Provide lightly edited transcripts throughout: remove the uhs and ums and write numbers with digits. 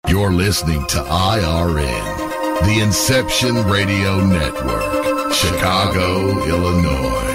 You're listening to IRN, the Inception Radio Network, Chicago, Illinois.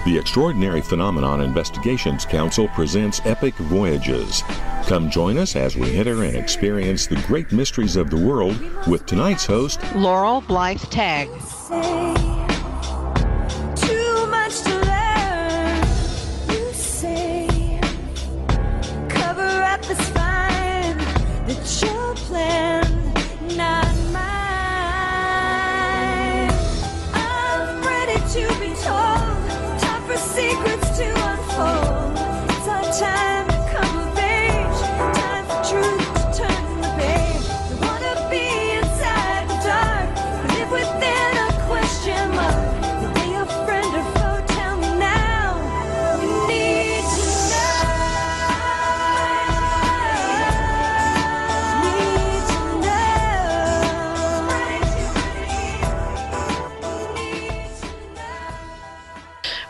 The Extraordinary Phenomenon Investigations Council presents Epic Voyages. Come join us as we enter and experience the great mysteries of the world with tonight's host, Laurel Tague. Too much to learn, you say. Cover up the spine, that's your plan, not mine. I'm ready to be told. Secrets to unfold. It's our time to come of age. Time for truth to turn the page. We wanna be inside the dark. Live within a question mark. Are they your friend or foe? Tell me now. We need to know. Need to know.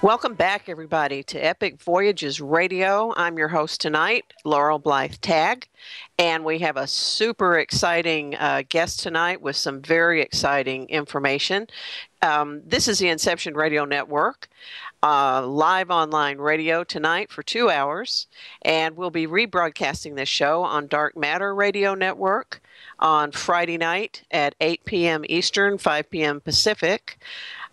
Welcome back, everybody, to Epic Voyages Radio. I'm your host tonight, Laurel Tague, and we have a super exciting guest tonight with some very exciting information. This is the Inception Radio Network, live online radio tonight for 2 hours, and we'll be rebroadcasting this show on Dark Matter Radio Network on Friday night at 8 p.m. Eastern, 5 p.m. Pacific.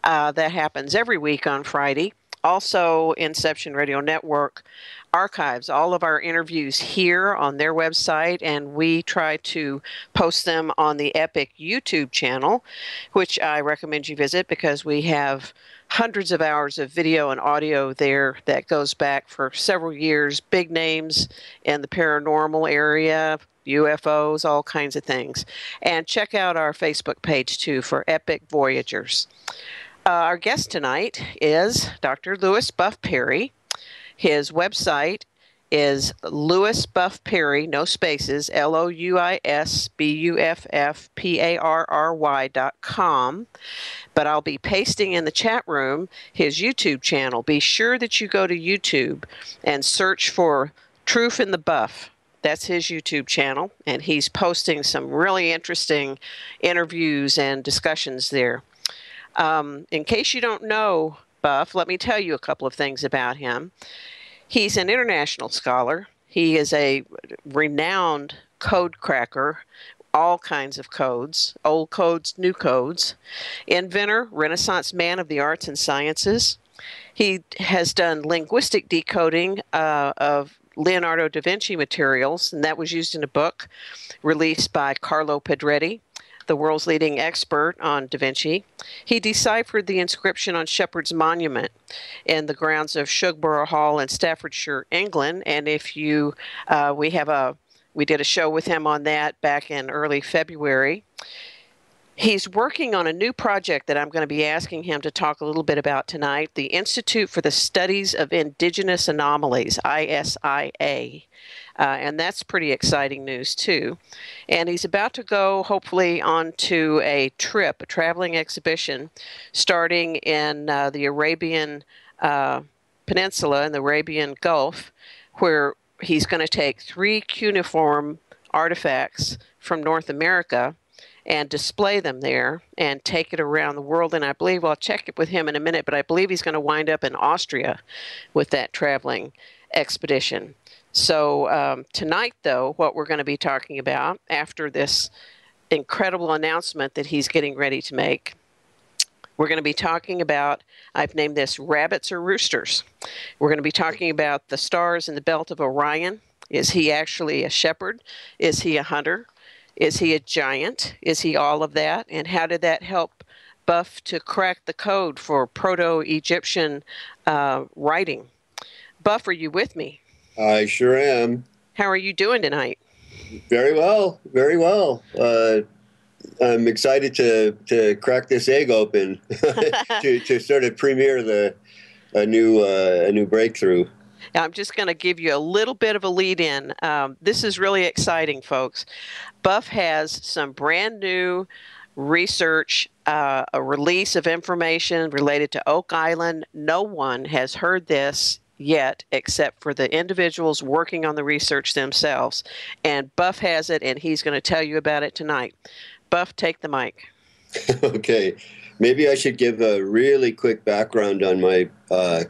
That happens every week on Friday. Also, Inception Radio Network archives all of our interviews here on their website, and we try to post them on the Epic YouTube channel, which I recommend you visit because we have hundreds of hours of video and audio there that goes back for several years, big names in the paranormal area, UFOs, all kinds of things. And check out our Facebook page, too, for Epic Voyagers. Our guest tonight is Dr. Louis Buff Parry. His website is Louis Buff Parry, no spaces, LouisBuffParry.com. But I'll be pasting in the chat room his YouTube channel. Be sure that you go to YouTube and search for Truth in the Buff. That's his YouTube channel, and he's posting some really interesting interviews and discussions there. In case you don't know Buff, let me tell you a couple of things about him. He's an international scholar. He is a renowned code cracker, all kinds of codes, old codes, new codes, inventor, Renaissance man of the arts and sciences. He has done linguistic decoding of Leonardo da Vinci materials, and that was used in a book released by Carlo Pedretti, the world's leading expert on Da Vinci. He deciphered the inscription on Shepherd's Monument in the grounds of Shugborough Hall in Staffordshire, England. And if you, we did a show with him on that back in early February. He's working on a new project that I'm going to be asking him to talk a little bit about tonight, the Institute for the Studies of Indigenous Anomalies, ISIA. And that's pretty exciting news, too. And he's about to go, hopefully, onto a trip, a traveling exhibition, starting in the Arabian Peninsula, in the Arabian Gulf, where he's going to take 3 cuneiform artifacts from North America and display them there and take it around the world. And I believe, I'll check it with him in a minute, but I believe he's going to wind up in Austria with that traveling expedition. So tonight, though, what we're going to be talking about after this incredible announcement that he's getting ready to make. We're going to be talking about, I've named this Rabbits or Roosters. We're going to be talking about the stars in the belt of Orion. Is he actually a shepherd? Is he a hunter? Is he a giant? Is he all of that? And how did that help Buff to crack the code for Proto-Egyptian writing? Buff, are you with me? I sure am. How are you doing tonight? Very well, very well. I'm excited to crack this egg open to sort of premiere a new breakthrough. I'm just going to give you a little bit of a lead in. This is really exciting, folks. Buff has some brand new research, a release of information related to Oak Island. No one has heard this yet except for the individuals working on the research themselves. And Buff has it, and he's going to tell you about it tonight. Buff, take the mic. Okay. Maybe I should give a really quick background on my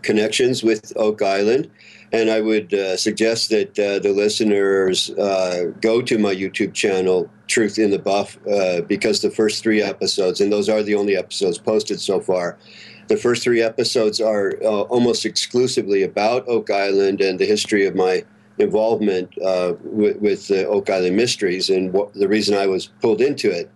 connections with Oak Island. And I would suggest that the listeners go to my YouTube channel, Truth in the Buff, because the first 3 episodes, and those are the only episodes posted so far, the first 3 episodes are almost exclusively about Oak Island and the history of my involvement with the Oak Island Mysteries and the reason I was pulled into it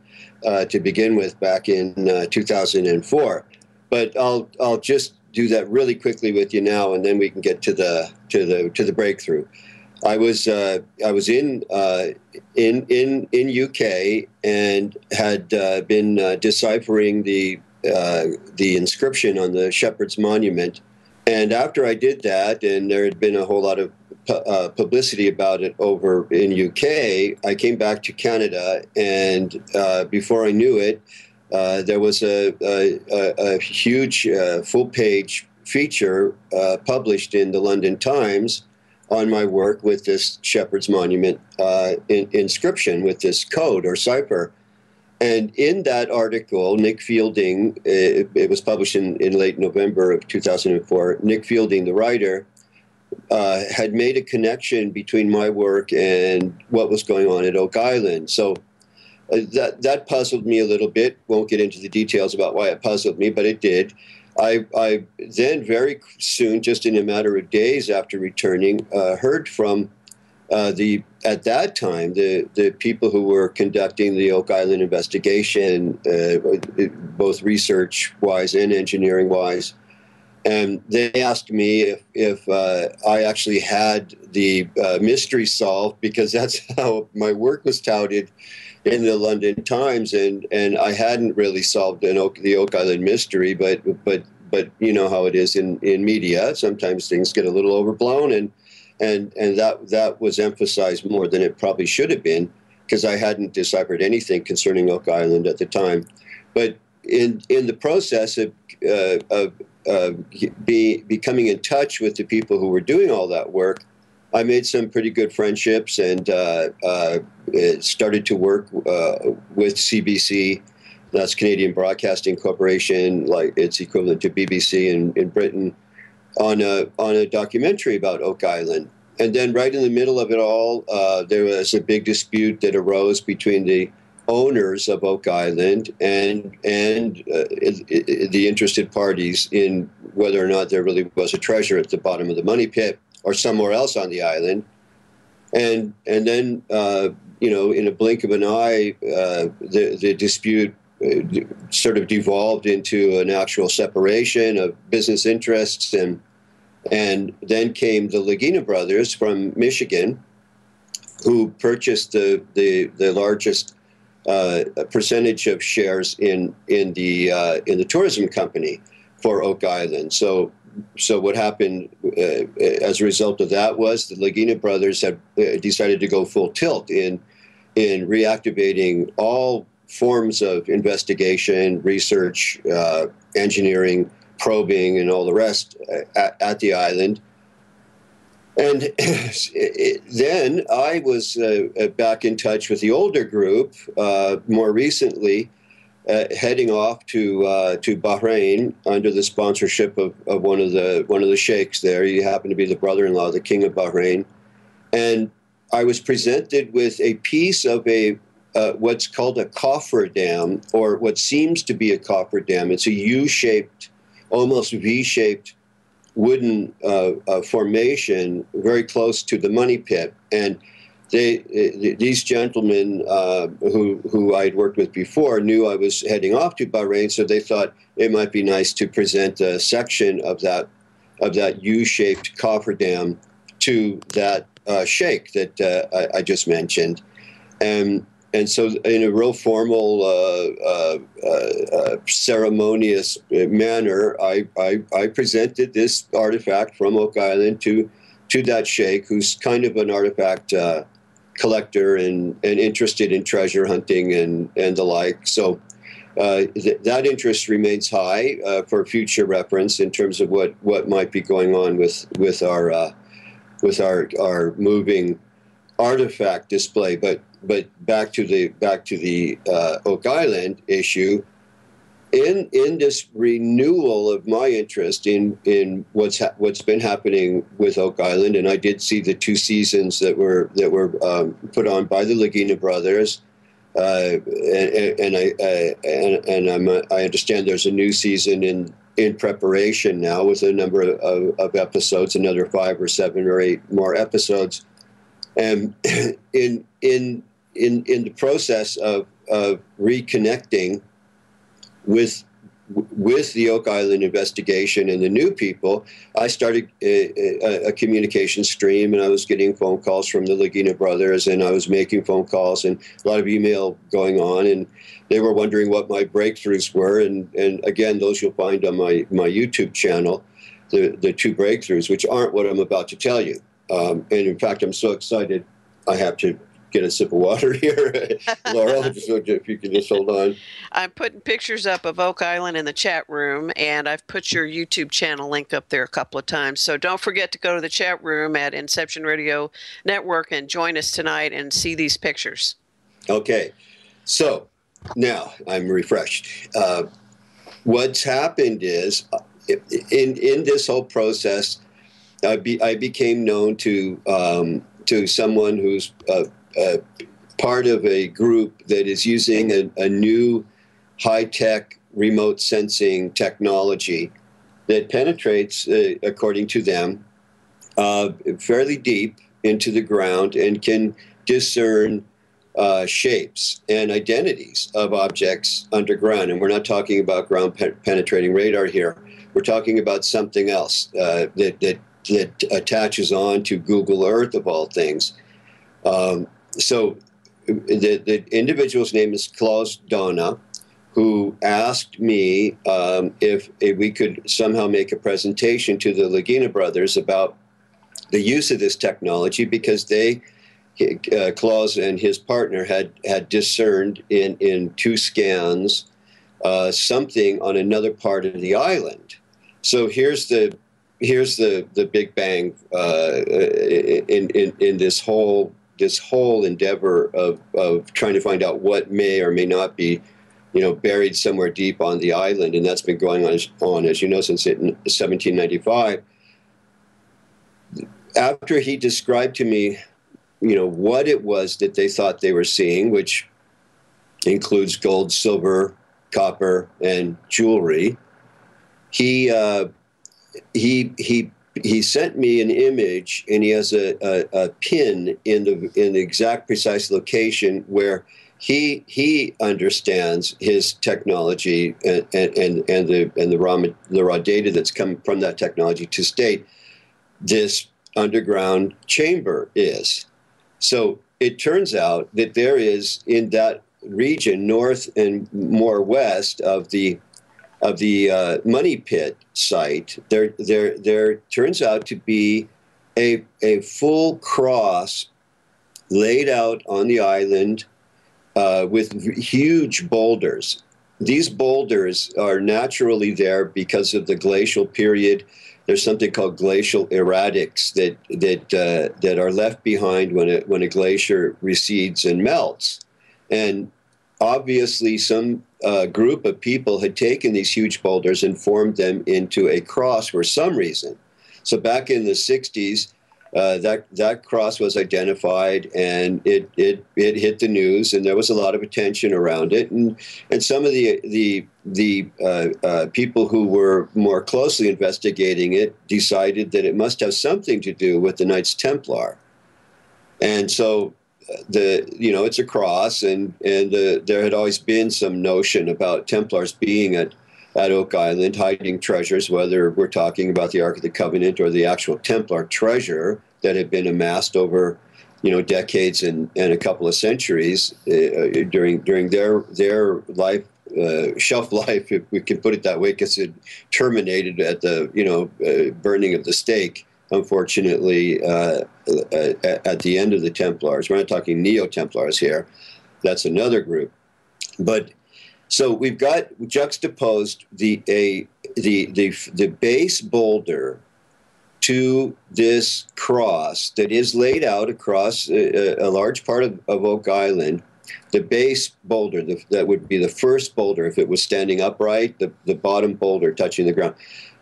to begin with back in 2004. But I'll just do that really quickly with you now, and then we can get to the breakthrough. I was in UK and had been deciphering the inscription on the Shepherd's Monument, and after I did that, and there had been a whole lot of publicity about it over in UK, I came back to Canada, and before I knew it, there was a huge full-page feature published in the London Times on my work with this Shepherd's Monument inscription, with this code or cipher. And in that article, Nick Fielding, it was published in late November of 2004, Nick Fielding, the writer, had made a connection between my work and what was going on at Oak Island. So that puzzled me a little bit. Won't get into the details about why it puzzled me, but it did. I then very soon, just in a matter of days after returning, heard from at that time, the people who were conducting the Oak Island investigation, both research-wise and engineering-wise. And they asked me if I actually had the mystery solved, because that's how my work was touted in the London Times, and I hadn't really solved the Oak Island mystery, but you know how it is in media. Sometimes things get a little overblown, and that was emphasized more than it probably should have been, because I hadn't deciphered anything concerning Oak Island at the time. But in the process of becoming in touch with the people who were doing all that work, I made some pretty good friendships and started to work with CBC, that's Canadian Broadcasting Corporation, like its equivalent to BBC in Britain, on a documentary about Oak Island. And then right in the middle of it all, there was a big dispute that arose between the owners of Oak Island and the interested parties in whether or not there really was a treasure at the bottom of the money pit or somewhere else on the island. And then, in a blink of an eye, the dispute sort of devolved into an actual separation of business interests, and then came the Lagina brothers from Michigan, who purchased the largest percentage of shares in the tourism company for Oak Island. So what happened as a result of that was the Lagina brothers had decided to go full tilt in reactivating all forms of investigation, research, engineering, probing, and all the rest at the island. And then I was back in touch with the older group, more recently, heading off to Bahrain under the sponsorship of one of the sheikhs there. He happened to be the brother-in-law of the king of Bahrain, and I was presented with a piece of a what's called a cofferdam, or what seems to be a cofferdam. It's a U-shaped, almost V-shaped wooden formation very close to the money pit. And these gentlemen who I'd worked with before knew I was heading off to Bahrain, so they thought it might be nice to present a section of that U-shaped cofferdam to that sheikh that I just mentioned. And so in a real formal, ceremonious manner, I presented this artifact from Oak Island to that sheikh, who's kind of an artifact collector and interested in treasure hunting and the like. So that interest remains high for future reference in terms of what might be going on with our moving artifact display. But back to the Oak Island issue. In this renewal of my interest in what's been happening with Oak Island, and I did see the 2 seasons that were put on by the Lagina brothers, and I understand there's a new season in preparation now with a number of episodes, another 5 or 7 or 8 more episodes, and in the process of reconnecting with the Oak Island investigation and the new people, I started a communication stream, and I was getting phone calls from the Lagina brothers, and I was making phone calls and a lot of email going on, and they were wondering what my breakthroughs were, and again, those you'll find on my YouTube channel, the 2 breakthroughs, which aren't what I'm about to tell you. And in fact, I'm so excited, I have to get a sip of water here. Laurel, if you can just hold on. I'm putting pictures up of Oak Island in the chat room, and I've put your YouTube channel link up there a couple of times. So don't forget to go to the chat room at Inception Radio Network and join us tonight and see these pictures. Okay. So now I'm refreshed. What's happened is in this whole process, I became known to someone who's part of a group that is using a new high-tech remote sensing technology that penetrates, according to them, fairly deep into the ground and can discern shapes and identities of objects underground. And we're not talking about ground penetrating radar here. We're talking about something else that attaches on to Google Earth, of all things. So the individual's name is Klaus Donna, who asked me if we could somehow make a presentation to the Lagina brothers about the use of this technology, because Klaus and his partner had discerned in 2 scans something on another part of the island. So here's the big bang in this whole endeavor of trying to find out what may or may not be, buried somewhere deep on the island, and that's been going on, as you know, since 1795. After he described to me, what it was that they thought they were seeing, which includes gold, silver, copper, and jewelry, he sent me an image, and he has a pin in the exact precise location where he understands his technology and the raw data that's come from that technology to state this underground chamber is. So it turns out that there is, in that region, north and more west of the money pit site, there turns out to be a full cross laid out on the island with huge boulders. These boulders are naturally there because of the glacial period. There's something called glacial erratics that are left behind when a glacier recedes and melts. And obviously some group of people had taken these huge boulders and formed them into a cross for some reason. So back in the 60s, that cross was identified, and it hit the news, and there was a lot of attention around it, and some of the people who were more closely investigating it decided that it must have something to do with the Knights Templar, and so it's a cross, and there had always been some notion about Templars being at Oak Island, hiding treasures, whether we're talking about the Ark of the Covenant or the actual Templar treasure that had been amassed over, decades and a couple of centuries during their life, shelf life, if we can put it that way, because it terminated at the burning of the stake, unfortunately, at the end of the Templars. We're not talking Neo-Templars here. That's another group, but. So we've got juxtaposed the base boulder to this cross that is laid out across a large part of Oak Island. The base boulder, that would be the first boulder if it was standing upright, the bottom boulder touching the ground.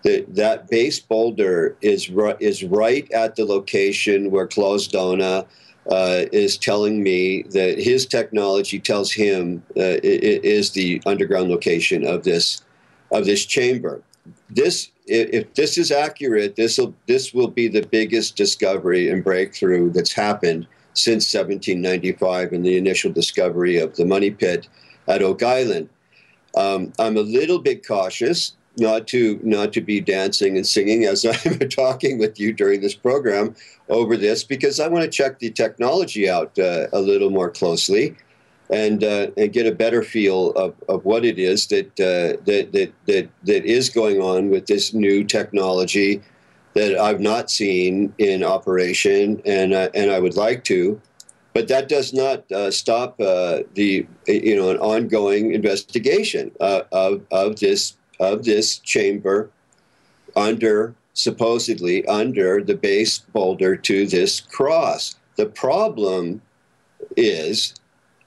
That base boulder is right at the location where Klaus Dona is telling me that his technology tells him it is the underground location of this chamber. If this is accurate, this will be the biggest discovery and breakthrough that's happened since 1795 and the initial discovery of the money pit at Oak Island. I'm a little bit cautious not to be dancing and singing as I'm talking with you during this program over this, because I want to check the technology out a little more closely and get a better feel of what it is that is going on with this new technology that I've not seen in operation, and I would like to. But that does not stop an ongoing investigation of this chamber supposedly under the base boulder to this cross. The problem is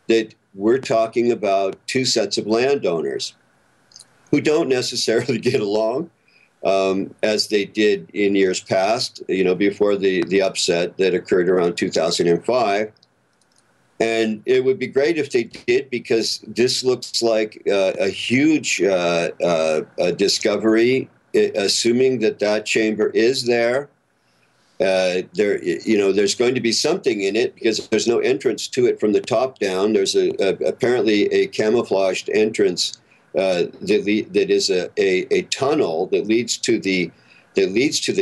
that we're talking about two sets of landowners who don't necessarily get along as they did in years past, before the upset that occurred around 2005. And it would be great if they did, because this looks like a huge discovery, assuming that chamber is there. There's going to be something in it, because there's no entrance to it from the top down. There's apparently a camouflaged entrance that is a tunnel that leads to the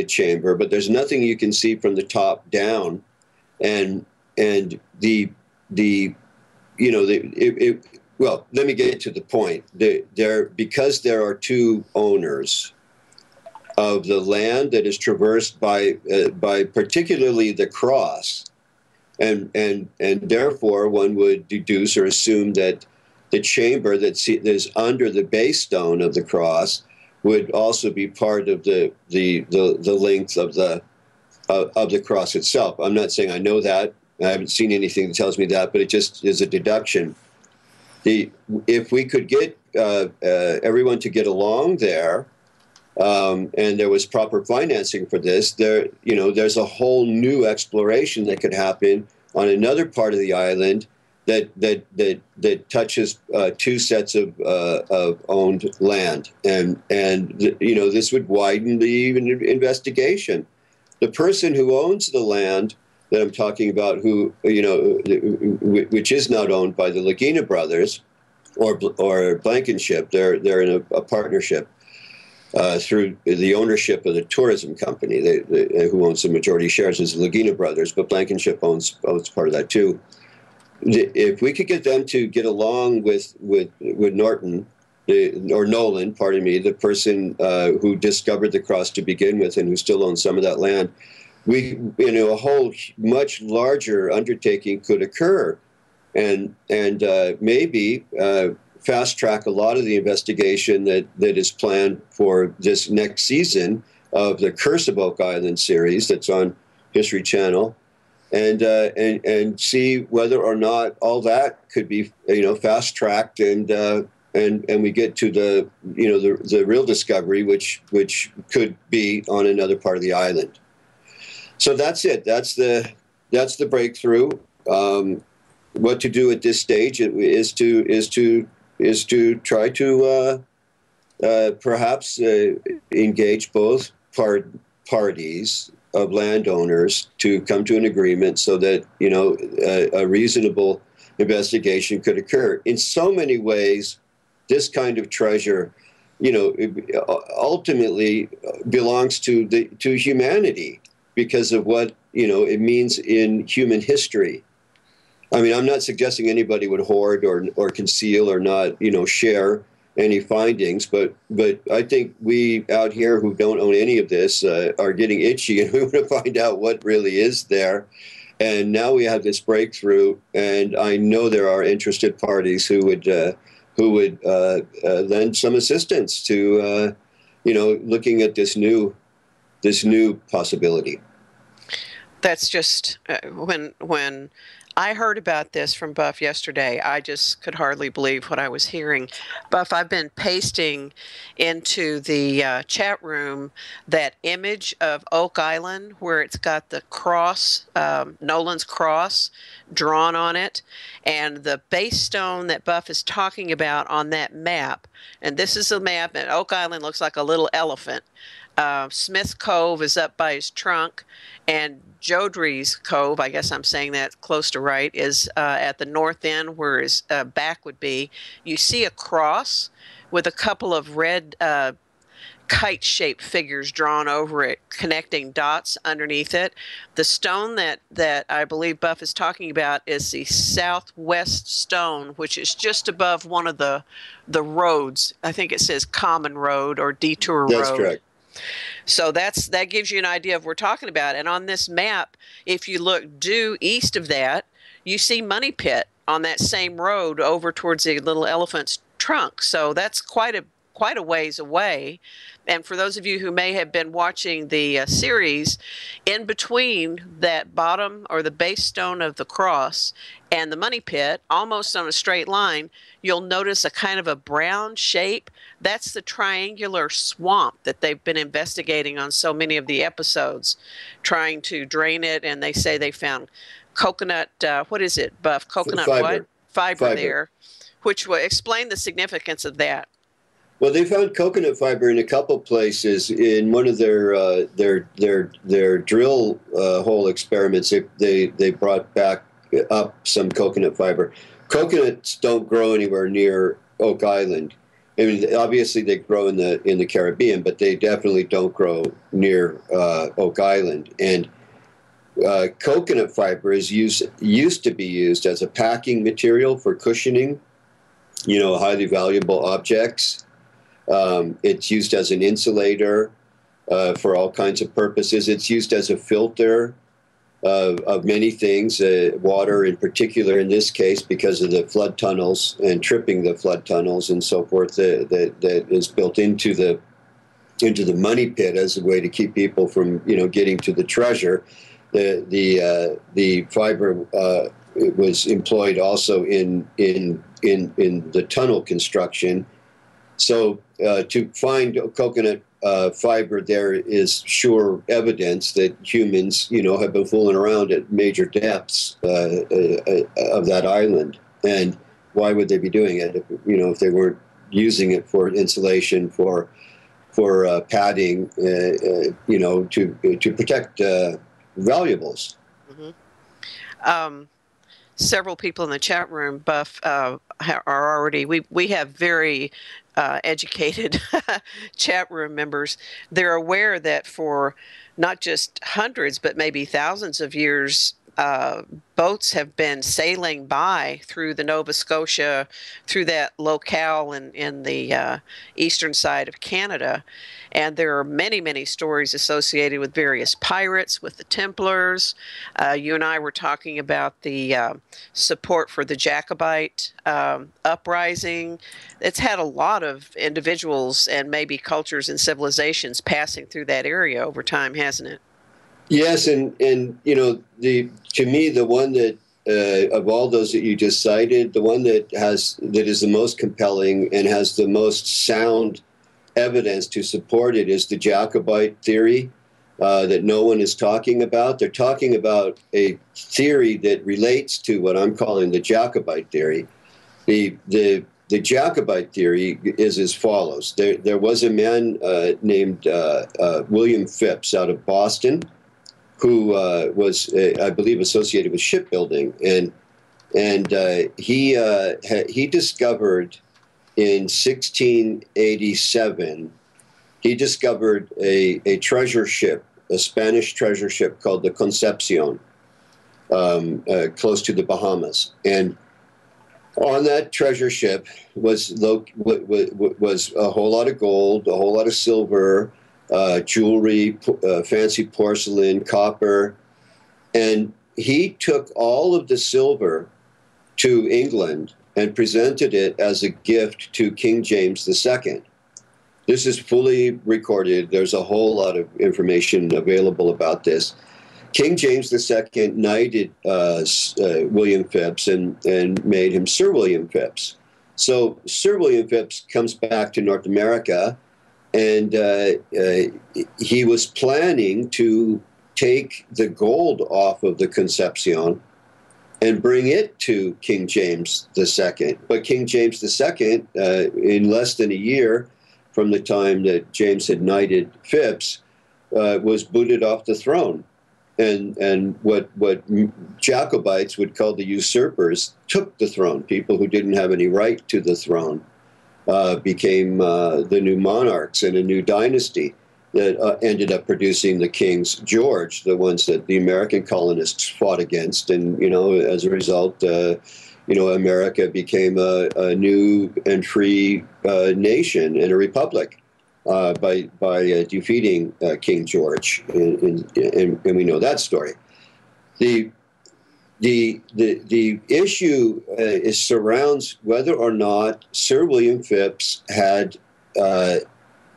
chamber, but there's nothing you can see from the top down, and well, let me get to the point. Because there are two owners of the land that is traversed by particularly the cross, and therefore one would deduce or assume that the chamber that is under the base stone of the cross would also be part of the length of the cross itself. I'm not saying I know that. I haven't seen anything that tells me that, but it just is a deduction. If we could get everyone to get along there, and there was proper financing for this, there's a whole new exploration that could happen on another part of the island that touches two sets of owned land, and this would widen the investigation. The person who owns the land that I'm talking about, which is not owned by the Lagina brothers or Blankenship. They're in a partnership through the ownership of the tourism company. Who owns the majority shares is the Lagina brothers, but Blankenship owns part of that too. If we could get them to get along with Nolan, the person who discovered the cross to begin with and who still owns some of that land, a whole much larger undertaking could occur, and maybe fast track a lot of the investigation that is planned for this next season of the Curse of Oak Island series that's on History Channel, and see whether or not all that could be fast tracked, and we get to the real discovery, which could be on another part of the island. So that's it. That's the breakthrough. What to do at this stage is to try to perhaps engage both parties of landowners to come to an agreement so that a reasonable investigation could occur. In so many ways, this kind of treasure, ultimately belongs to humanity because of what it means in human history. I mean, I'm not suggesting anybody would hoard or conceal or not, share any findings, but I think we out here who don't own any of this are getting itchy, and we want to find out what really is there. And now we have this breakthrough, and I know there are interested parties who would lend some assistance to looking at this new possibility. That's just when I heard about this from Buff yesterday, I just could hardly believe what I was hearing. Buff, I've been pasting into the chat room that image of Oak Island where it's got the cross, Nolan's cross, drawn on it, and the base stone that Buff is talking about on that map. And this is a map, and Oak Island looks like a little elephant. Smith Cove is up by his trunk, and Jodrey's Cove, I guess I'm saying that close to right, is at the north end where his back would be. You see a cross with a couple of red kite-shaped figures drawn over it, connecting dots underneath it. The stone that I believe Buff is talking about is the southwest stone, which is just above one of the roads. I think it says Common Road or Detour Road. That's correct. So that gives you an idea of what we're talking about. And on this map, if you look due east of that, you see Money Pit on that same road over towards the little elephant's trunk. So that's quite a ways away. And for those of you who may have been watching the series, in between that bottom or the base stone of the cross and the Money Pit, almost on a straight line, you'll notice a kind of a brown shape. That's the triangular swamp that they've been investigating on so many of the episodes, trying to drain it. And they say they found coconut, what is it, Buff? Coconut fiber. What? Fiber there, which will explain the significance of that. Well, they found coconut fiber in a couple places. In one of their drill hole experiments, they brought back up some coconut fiber. Coconuts don't grow anywhere near Oak Island. I mean, obviously they grow in the Caribbean, but they definitely don't grow near Oak Island. And coconut fiber used to be used as a packing material for cushioning, highly valuable objects. It's used as an insulator for all kinds of purposes. It's used as a filter of many things, water in particular in this case because of the flood tunnels and tripping the flood tunnels and so forth that is built into the Money Pit as a way to keep people from getting to the treasure. The fiber was employed also in the tunnel construction. So to find coconut fiber there is sure evidence that humans, have been fooling around at major depths of that island. And why would they be doing it if they weren't using it for insulation, for padding, to protect valuables? Mm-hmm. Several people in the chat room, Buff, are already, we have very educated chat room members. They're aware that for not just hundreds, but maybe thousands of years, boats have been sailing by through the Nova Scotia, through that locale in the eastern side of Canada. And there are many, many stories associated with various pirates, with the Templars. You and I were talking about the support for the Jacobite uprising. It's had a lot of individuals and maybe cultures and civilizations passing through that area over time, hasn't it? Yes, and to me, the one that of all those that you just cited, the one that is the most compelling and has the most sound evidence to support it is the Jacobite theory. that no one is talking about. They're talking about a theory that relates to what I'm calling the Jacobite theory. The Jacobite theory is as follows. There was a man named William Phipps out of Boston who was, I believe, associated with shipbuilding. And he discovered in 1687, he discovered a treasure ship, a Spanish treasure ship called the Concepcion, close to the Bahamas. And on that treasure ship was a whole lot of gold, a whole lot of silver, jewelry, fancy porcelain, copper. And he took all of the silver to England and presented it as a gift to King James II. This is fully recorded. There's a whole lot of information available about this. King James II knighted William Phipps and made him Sir William Phipps. So Sir William Phipps comes back to North America, and he was planning to take the gold off of the Concepcion and bring it to King James II. But King James II, in less than a year from the time that James had knighted Phipps, was booted off the throne. And what Jacobites would call the usurpers took the throne. People who didn't have any right to the throne became the new monarchs in a new dynasty that ended up producing the Kings George, the ones that the American colonists fought against. And, as a result, America became a new and free nation and a republic. By defeating King George, and we know that story. The issue surrounds whether or not Sir William Phipps had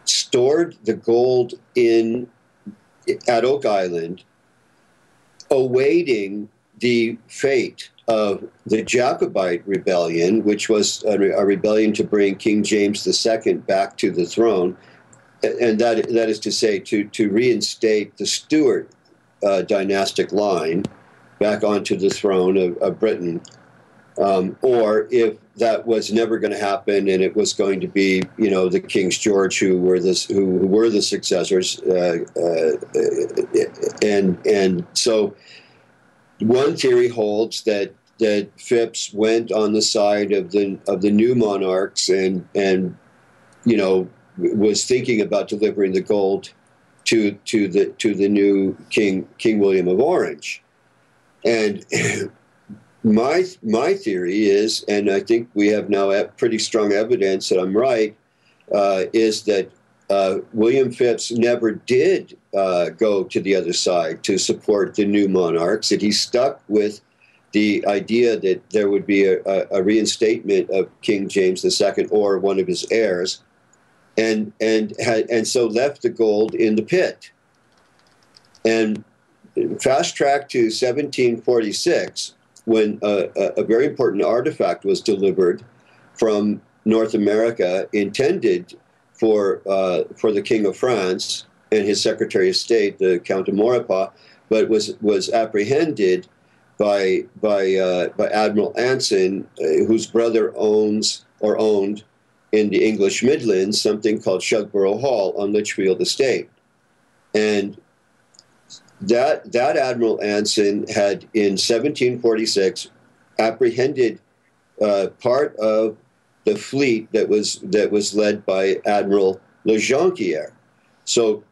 stored the gold at Oak Island, awaiting the fate of the Jacobite rebellion, which was a rebellion to bring King James II back to the throne. And that is to say, to reinstate the Stuart dynastic line back onto the throne of Britain, or if that was never going to happen, and it was going to be, the Kings George who were the successors, and so one theory holds that Phipps went on the side of the new monarchs and was thinking about delivering the gold to the new King William of Orange. And my theory is, and I think we have now pretty strong evidence that I'm right, is that William Phipps never did go to the other side to support the new monarchs, that he stuck with the idea that there would be a reinstatement of King James II or one of his heirs, and so left the gold in the pit. And fast track to 1746, when a very important artifact was delivered from North America, intended for the King of France and his Secretary of State, the Count of Maurepas, but was apprehended by Admiral Anson, whose brother owned in the English Midlands something called Shugborough Hall on Lichfield Estate. And that Admiral Anson had, in 1746, apprehended part of the fleet that was led by Admiral Le Jonquière. So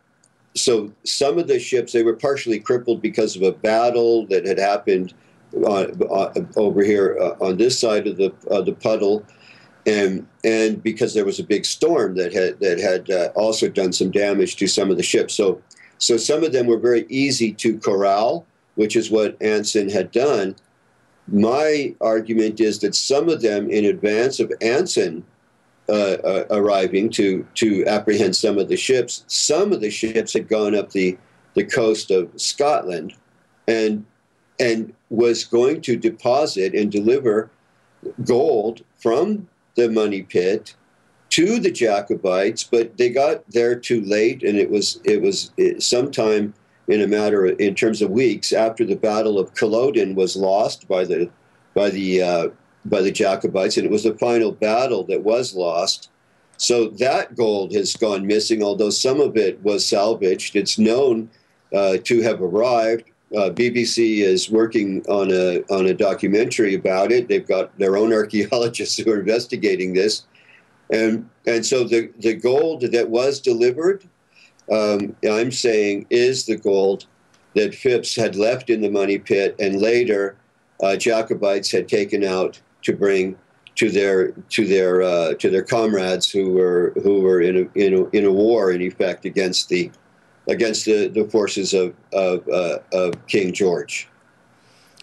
some of the ships, they were partially crippled because of a battle that had happened over here on this side of the puddle, and because there was a big storm that had also done some damage to some of the ships. So some of them were very easy to corral, which is what Anson had done. My argument is that some of them, in advance of Anson arriving to apprehend some of the ships had gone up the coast of Scotland and was going to deposit and deliver gold from the money pit to the Jacobites, but they got there too late, and it was sometime in terms of weeks after the Battle of Culloden was lost by the Jacobites, and it was the final battle that was lost. So that gold has gone missing, although some of it was salvaged. It's known to have arrived. BBC is working on a documentary about it. They've got their own archaeologists who are investigating this, and so the gold that was delivered, I'm saying, is the gold that Phipps had left in the money pit, and later Jacobites had taken out to bring to their comrades who were in a war, in effect, against the forces of King George.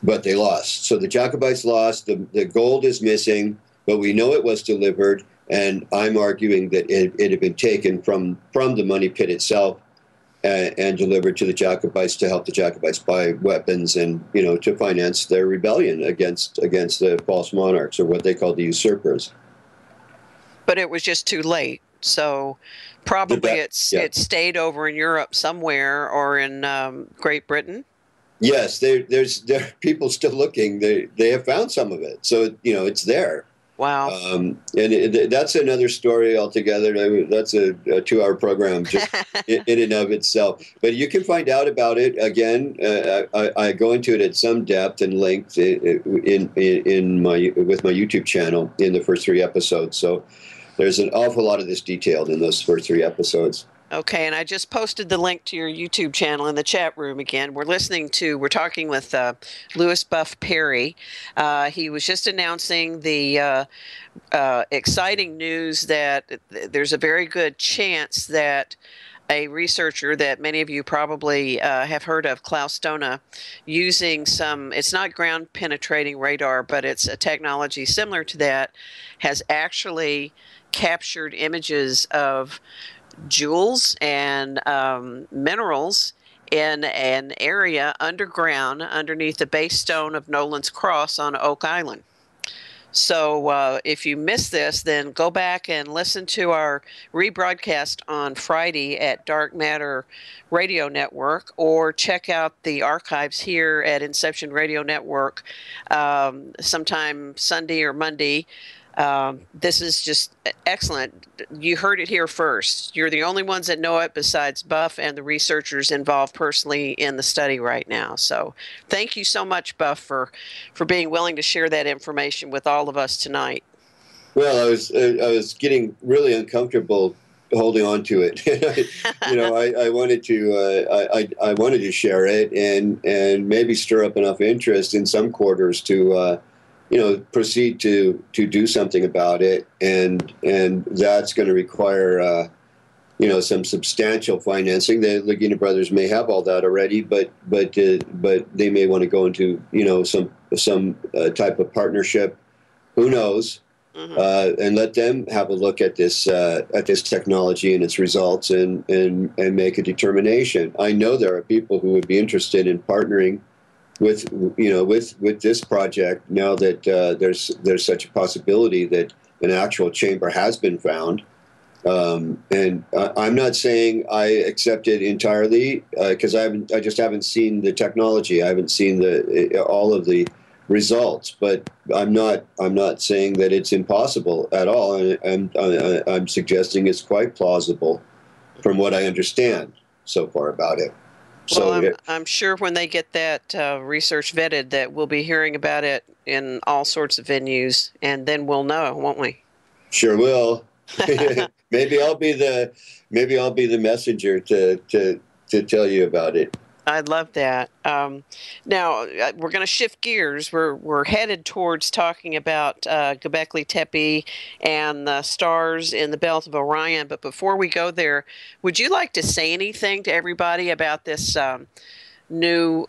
But they lost. So the Jacobites lost. The gold is missing, but we know it was delivered. And I'm arguing that it had been taken from the money pit itself and delivered to the Jacobites to help the Jacobites buy weapons and, to finance their rebellion against the false monarchs, or what they call the usurpers. But it was just too late. So probably it stayed over in Europe somewhere, or in Great Britain. Yes, there are people still looking. They have found some of it. So, it's there. Wow. And that's another story altogether. That's a 2-hour program just in and of itself. But you can find out about it. Again, I go into it at some depth and length with my YouTube channel in the first 3 episodes. So there's an awful lot of this detailed in those first 3 episodes. Okay, and I just posted the link to your YouTube channel in the chat room again. We're talking with Louis Buff Parry. He was just announcing the exciting news that there's a very good chance that a researcher that many of you probably have heard of, Klaus Stona, using it's not ground penetrating radar, but it's a technology similar to that, has actually captured images of jewels and minerals in an area underground underneath the base stone of Nolan's Cross on Oak Island. So if you missed this, then go back and listen to our rebroadcast on Friday at Dark Matter Radio Network, or check out the archives here at Inception Radio Network sometime Sunday or Monday. This is just excellent. You heard it here first. You're the only ones that know it besides Buff and the researchers involved personally in the study right now. So thank you so much, Buff, for being willing to share that information with all of us tonight. Well, I was getting really uncomfortable holding on to it. I wanted to share it and maybe stir up enough interest in some quarters to proceed to do something about it, and that's going to require some substantial financing. The Laguna brothers may have all that already, but they may want to go into some type of partnership. Who knows? Mm-hmm. And let them have a look at this technology and its results, and make a determination. I know there are people who would be interested in partnering with this project now that there's such a possibility that an actual chamber has been found. And I'm not saying I accept it entirely because I just haven't seen the technology. I haven't seen all of the results. But I'm not saying that it's impossible at all. I'm suggesting it's quite plausible from what I understand so far about it. Well, I'm sure when they get that research vetted that we'll be hearing about it in all sorts of venues, and then we'll know, won't we? Sure will. Maybe I'll be the messenger to tell you about it. I'd love that. Now we're going to shift gears. We're headed towards talking about Gobekli Tepe and the stars in the belt of Orion. But before we go there, would you like to say anything to everybody about this new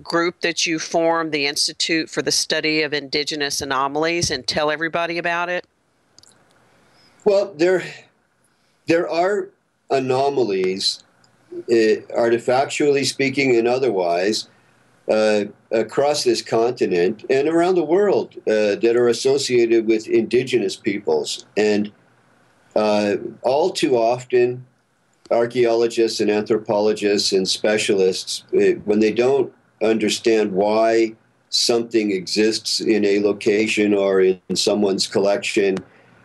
group that you formed, the Institute for the Study of Indigenous Anomalies, and tell everybody about it? Well, there are anomalies, artifactually speaking and otherwise, across this continent and around the world that are associated with indigenous peoples. And all too often, archaeologists and anthropologists and specialists, when they don't understand why something exists in a location or in someone's collection,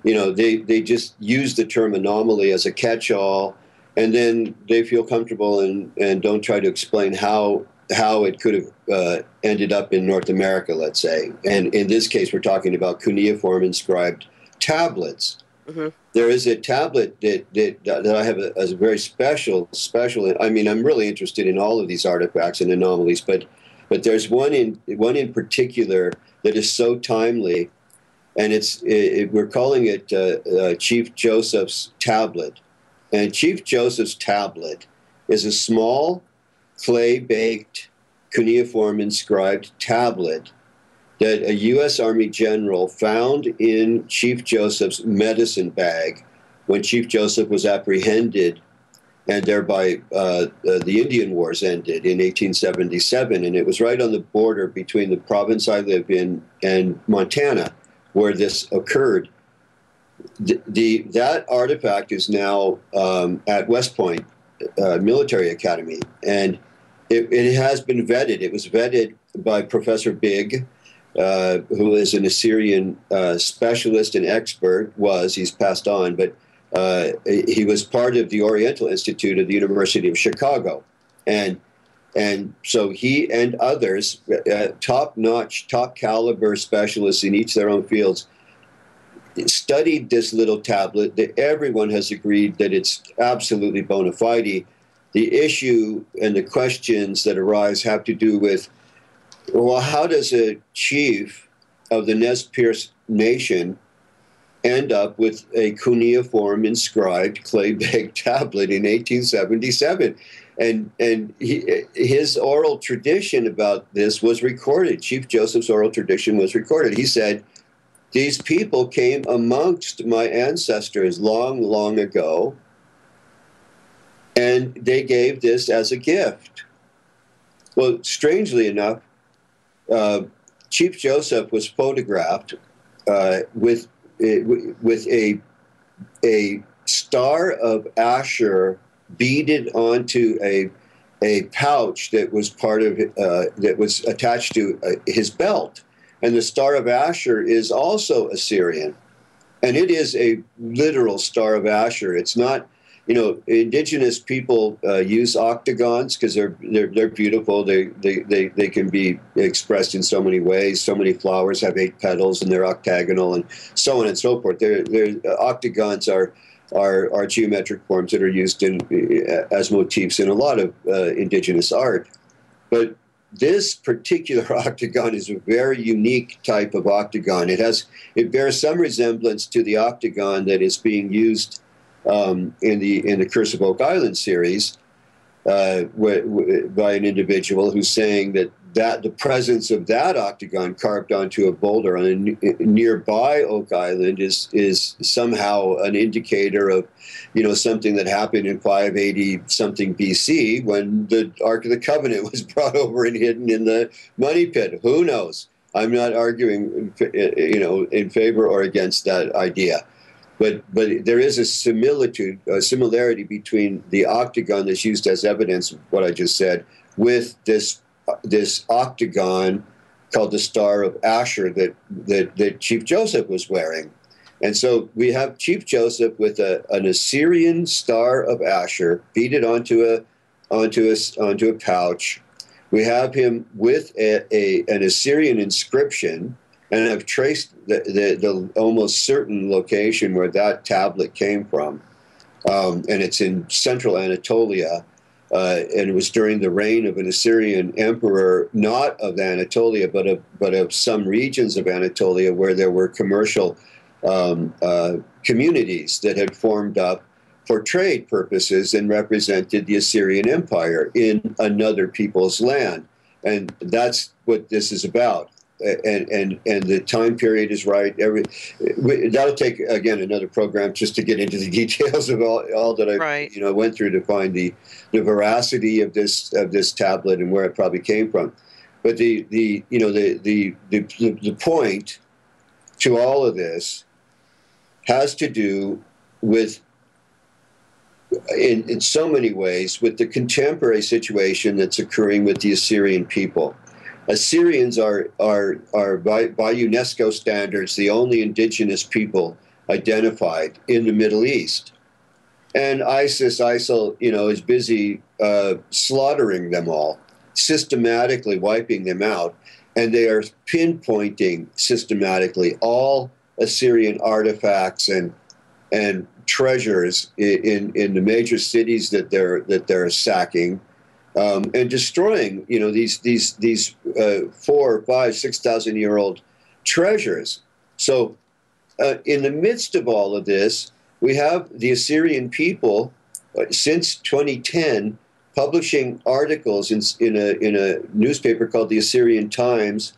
they just use the term anomaly as a catch-all, and then they feel comfortable and don't try to explain how it could have ended up in North America, let's say. And in this case, we're talking about cuneiform inscribed tablets. Mm-hmm. There is a tablet that I have as a very special. I mean, I'm really interested in all of these artifacts and anomalies, but there's one in particular that is so timely, and we're calling it Chief Joseph's tablet. And Chief Joseph's tablet is a small clay-baked cuneiform inscribed tablet that a U.S. Army general found in Chief Joseph's medicine bag when Chief Joseph was apprehended, and thereby the Indian Wars ended in 1877. And it was right on the border between the province I live in and Montana, where this occurred. That artifact is now at West Point Military Academy, and it has been vetted. It was vetted by Professor Big, who is an Assyrian specialist and expert. He's passed on, but he was part of the Oriental Institute of the University of Chicago, and so he and others, top-notch, top-caliber specialists in each of their own fields, studied this little tablet that everyone has agreed that it's absolutely bona fide. The issue and the questions that arise have to do with, well, how does a chief of the Nez Perce Nation end up with a cuneiform inscribed clay-baked tablet in 1877? And his oral tradition about this was recorded. Chief Joseph's oral tradition was recorded. He said, "These people came amongst my ancestors long, long ago, and they gave this as a gift." Well, strangely enough, Chief Joseph was photographed with a star of Asher beaded onto a pouch that was that was attached to his belt. And the Star of Asher is also Assyrian. And it is a literal Star of Asher. It's not, indigenous people use octagons because they're beautiful. They can be expressed in so many ways. So many flowers have 8 petals and they're octagonal and so on and so forth. Octagons are geometric forms that are used as motifs in a lot of indigenous art. But this particular octagon is a very unique type of octagon. It bears some resemblance to the octagon that is being used in the Curse of Oak Island series by an individual who's saying that the presence of that octagon carved onto a boulder on a nearby Oak Island is somehow an indicator of something that happened in 580 something BC when the Ark of the Covenant was brought over and hidden in the money pit. Who knows? I'm not arguing in favor or against that idea. But there is a similarity between the octagon that's used as evidence of what I just said with this octagon called the Star of Asher that Chief Joseph was wearing. And so we have Chief Joseph with an Assyrian Star of Asher beaded onto a pouch. We have him with an Assyrian inscription, and I've traced the almost certain location where that tablet came from. And it's in central Anatolia. And it was during the reign of an Assyrian emperor, not of Anatolia, but of some regions of Anatolia where there were commercial communities that had formed up for trade purposes and represented the Assyrian Empire in another people's land. And that's what this is about. And the time period is right. That'll take again another program just to get into the details of all that I went through to find the veracity of this tablet and where it probably came from. But the point to all of this has to do with in so many ways with the contemporary situation that's occurring with the Assyrian people. Assyrians are by UNESCO standards the only indigenous people identified in the Middle East, and ISIL, is busy slaughtering them all, systematically wiping them out, and they are pinpointing systematically all Assyrian artifacts and treasures in the major cities that they're sacking, and destroying these 4, 5, 6,000 year old treasures. So in the midst of all of this, we have the Assyrian people since 2010 publishing articles in a newspaper called the Assyrian Times,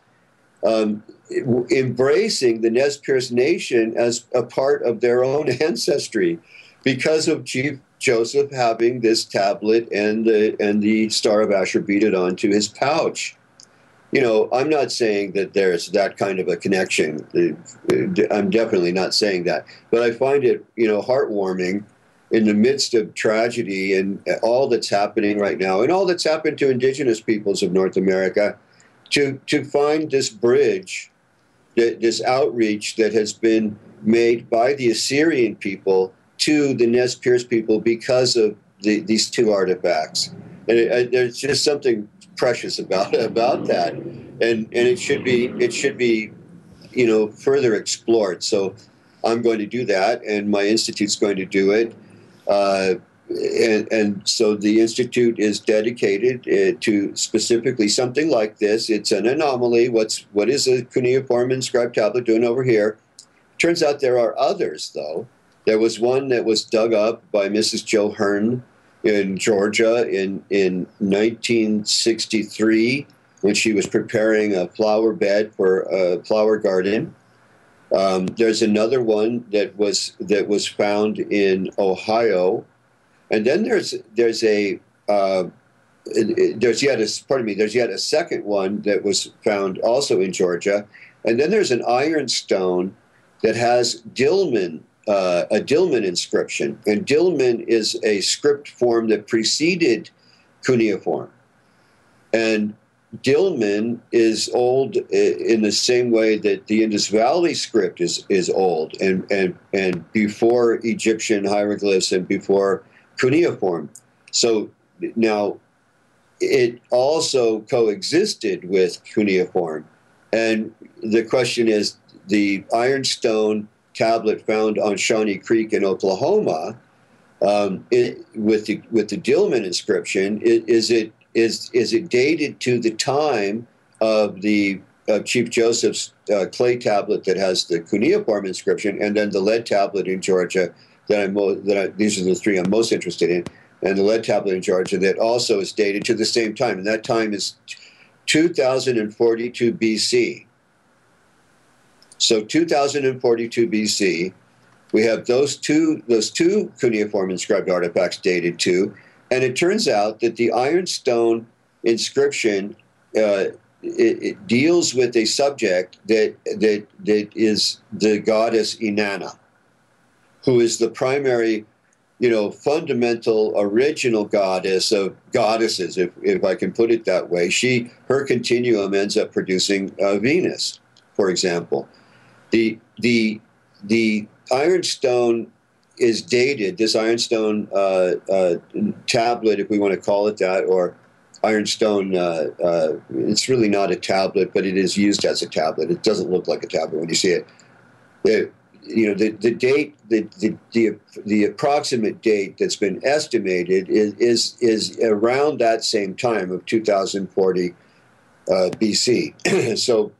embracing the Nez Perce nation as a part of their own ancestry because of Chief Joseph having this tablet and the Star of Asher beaded onto his pouch. I'm not saying that there's that kind of a connection. I'm definitely not saying that. But I find it, heartwarming in the midst of tragedy and all that's happening right now and all that's happened to indigenous peoples of North America to find this bridge, this outreach that has been made by the Assyrian people to the Nez Perce people because of these two artifacts. And there's just something precious about that, and it should be further explored. So I'm going to do that, and my institute's going to do it, and so the institute is dedicated to specifically something like this. It's an anomaly. What is a cuneiform inscribed tablet doing over here? Turns out there are others, though. There was one that was dug up by Mrs. Joe Hearn in Georgia in 1963 when she was preparing a flower bed for a flower garden. There's another one that was found in Ohio, and then there's yet a second one that was found also in Georgia, and then there's an ironstone that has Dilmun. A Dilmun inscription. And Dilmun is a script form that preceded cuneiform. And Dilmun is old in the same way that the Indus Valley script is old and before Egyptian hieroglyphs and before cuneiform. So now it also coexisted with cuneiform. And the question is, the ironstone tablet found on Shawnee Creek in Oklahoma, with the Dilmun inscription, is it dated to the time of the Chief Joseph's clay tablet that has the cuneiform inscription, and then the lead tablet in Georgia these are the three I'm most interested in, and the lead tablet in Georgia that also is dated to the same time, and that time is 2042 BC. So 2042 BC, we have those two cuneiform inscribed artifacts dated to, and it turns out that the ironstone inscription it deals with a subject that is the goddess Inanna, who is the primary, fundamental original goddess of goddesses, if I can put it that way. Her continuum ends up producing Venus, for example. The ironstone is dated. This ironstone tablet, if we want to call it that, or ironstone, it's really not a tablet, but it is used as a tablet. It doesn't look like a tablet when you see it. The date, the approximate date that's been estimated is around that same time of 2040 BC. So,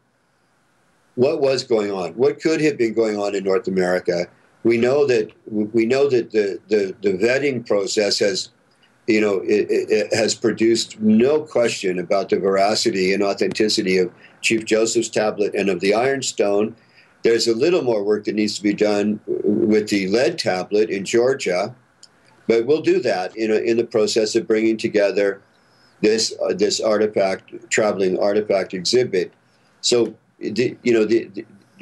what was going on? What could have been going on in North America? We know that the vetting process has, it has produced no question about the veracity and authenticity of Chief Joseph's tablet and of the ironstone. There's a little more work that needs to be done with the lead tablet in Georgia, but we'll do that in the process of bringing together this traveling artifact exhibit. So the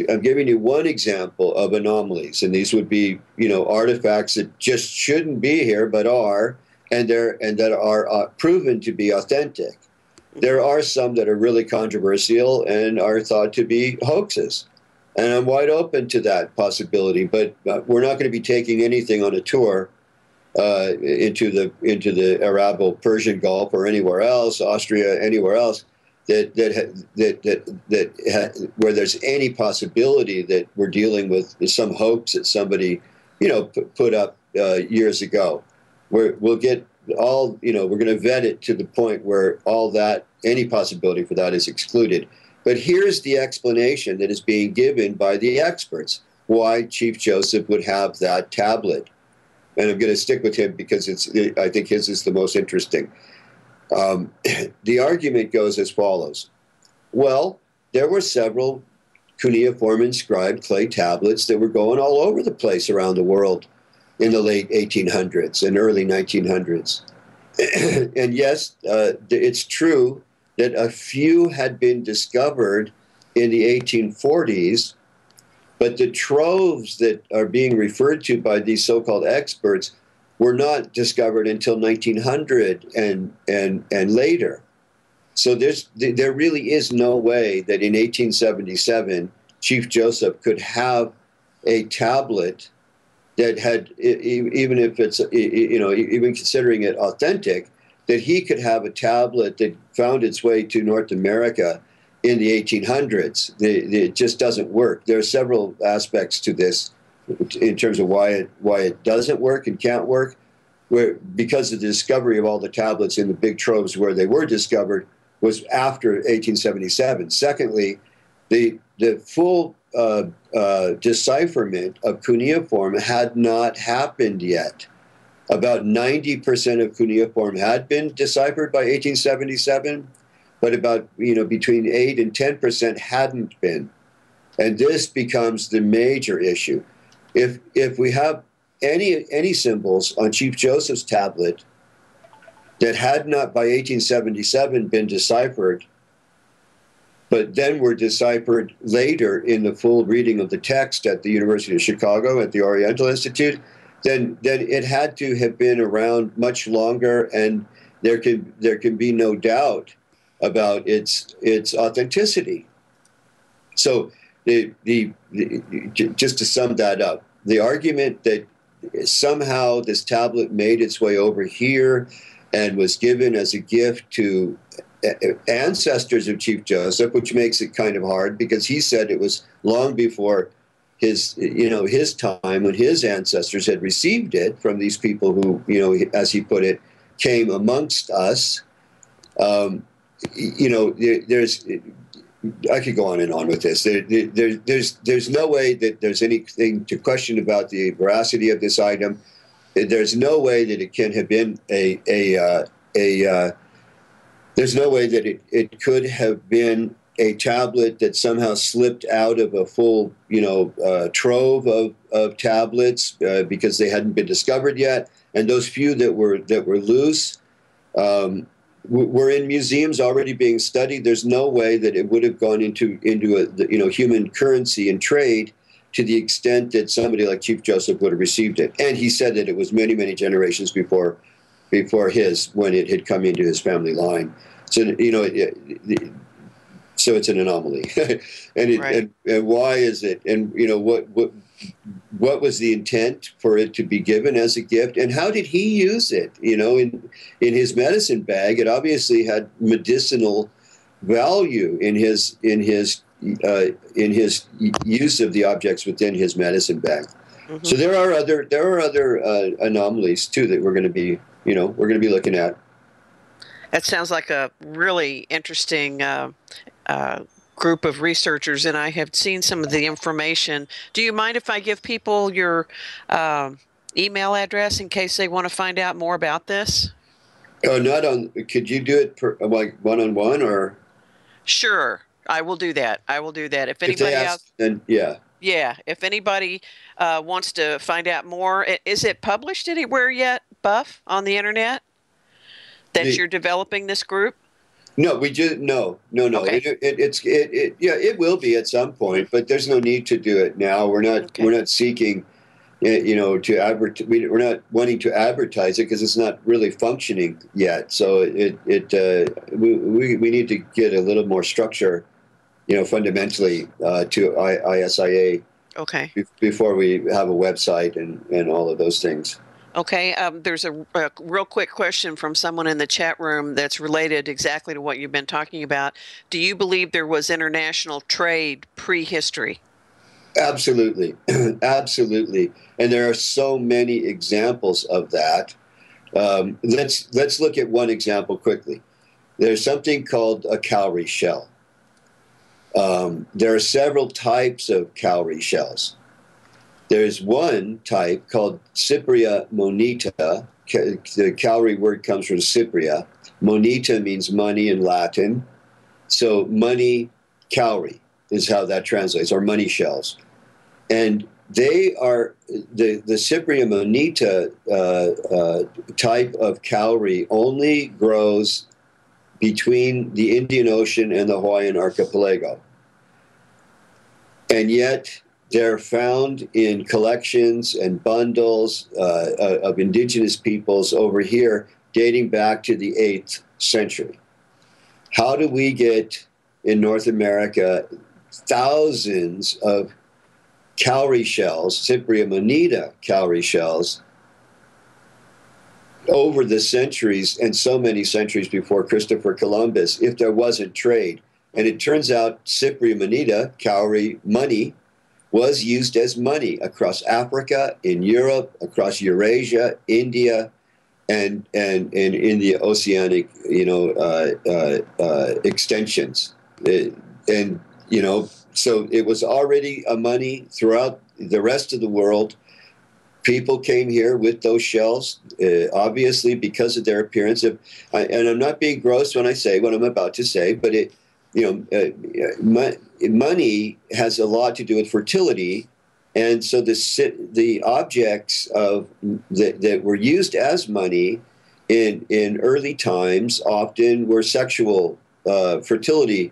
I'm giving you one example of anomalies, and these would be, artifacts that just shouldn't be here but are, and that are proven to be authentic. There are some that are really controversial and are thought to be hoaxes, and I'm wide open to that possibility. But we're not going to be taking anything on a tour into the Arabo-Persian Gulf or anywhere else, Austria, anywhere else, that where there's any possibility that we're dealing with some hoax that somebody, put up years ago. We'll get all, we're going to vet it to the point where any possibility for that is excluded. But here's the explanation that is being given by the experts why Chief Joseph would have that tablet. And I'm going to stick with him because I think his is the most interesting. The argument goes as follows. Well, there were several cuneiform inscribed clay tablets that were going all over the place around the world in the late 1800s and early 1900s. And yes, it's true that a few had been discovered in the 1840s, but the troves that are being referred to by these so-called experts were not discovered until 1900 and later. So there really is no way that in 1877 Chief Joseph could have a tablet that had, even if it's, even considering it authentic, that he could have a tablet that found its way to North America in the 1800s. It just doesn't work. There are several aspects to this in terms of why it doesn't work and can't work. Because of the discovery of all the tablets in the big troves where they were discovered was after 1877. Secondly, the full decipherment of cuneiform had not happened yet. About 90% of cuneiform had been deciphered by 1877, but about between 8 and 10% hadn't been. And this becomes the major issue. If we have any symbols on Chief Joseph's tablet that had not by 1877 been deciphered, but then were deciphered later in the full reading of the text at the University of Chicago at the Oriental Institute, then it had to have been around much longer, and there can be no doubt about its authenticity. So just to sum that up, the argument that somehow this tablet made its way over here and was given as a gift to ancestors of Chief Joseph, which makes it kind of hard because he said it was long before his time when his ancestors had received it from these people who, as he put it, came amongst us. I could go on and on with this. There's no way that there's anything to question about the veracity of this item. There's no way that it can have been there's no way that it could have been a tablet that somehow slipped out of a full, trove of tablets because they hadn't been discovered yet. And those few that were loose were in museums already being studied. There's no way that it would have gone into human currency and trade to the extent that somebody like Chief Joseph would have received it. And he said that it was many, many generations before his, when it had come into his family line. So, so it's an anomaly. And why is it? And, what was the intent for it to be given as a gift? And how did he use it? In his medicine bag, it obviously had medicinal value in his use of the objects within his medicine bag. Mm-hmm. So there are other anomalies too that we're going to be looking at. That sounds like a really interesting group of researchers, and I have seen some of the information. Do you mind if I give people your email address in case they want to find out more about this? Not on. Could you do it like one-on-one or? Sure, I will do that. If anybody else, then yeah. Yeah, if anybody wants to find out more, is it published anywhere yet, Buff, on the internet? That you're developing this group? No, we just no. Okay. It will be at some point, but there's no need to do it now. Okay. We're not seeking, to advertise. We're not wanting to advertise it because it's not really functioning yet. So we need to get a little more structure, fundamentally to ISIA. Okay. Before we have a website and all of those things. Okay, there's a real quick question from someone in the chat room that's related exactly to what you've been talking about. Do you believe there was international trade prehistory? Absolutely. Absolutely. And there are so many examples of that. Let's look at one example quickly. There's something called a cowrie shell. There are several types of cowrie shells. There's one type called Cypria moneta. The cowrie word comes from Cypria. Moneta means money in Latin. So money cowrie is how that translates, or money shells. And they are, the Cypria moneta type of cowrie only grows between the Indian Ocean and the Hawaiian archipelago. And yet, they're found in collections and bundles of indigenous peoples over here dating back to the 8th century. How do we get in North America thousands of cowrie shells, Cypria moneta cowrie shells, over the centuries and so many centuries before Christopher Columbus if there wasn't trade? And it turns out Cypria moneta, cowrie money, was used as money across Africa, in Europe, across Eurasia, India, and in the oceanic, extensions. So it was already a money throughout the rest of the world. People came here with those shells, obviously because of their appearance. And I'm not being gross when I say what I'm about to say, but money has a lot to do with fertility, and so the objects that were used as money in early times often were sexual fertility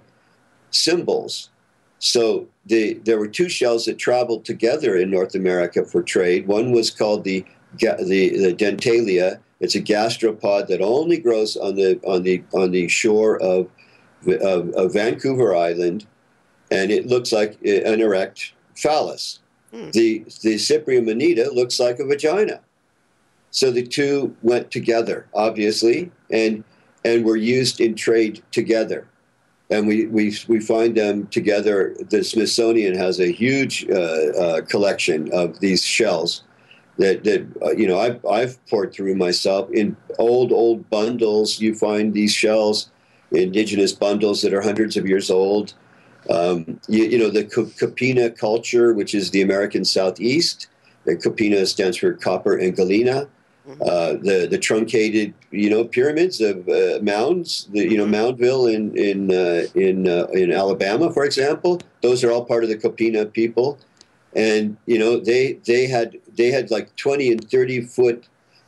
symbols. So there were two shells that traveled together in North America for trade. One was called the dentalia. It's a gastropod that only grows on the shore of Vancouver Island, and it looks like an erect phallus. The Cypria moneta looks like a vagina. So the two went together, obviously, and were used in trade together. And we find them together. The Smithsonian has a huge collection of these shells that I've poured through myself. In old bundles, you find these shells, indigenous bundles that are hundreds of years old. The Kapina culture, which is the American Southeast. The Kapina stands for copper and galena. The truncated, pyramids of mounds. Moundville in Alabama, for example. Those are all part of the Kapina people, and they had like 20 and 30-foot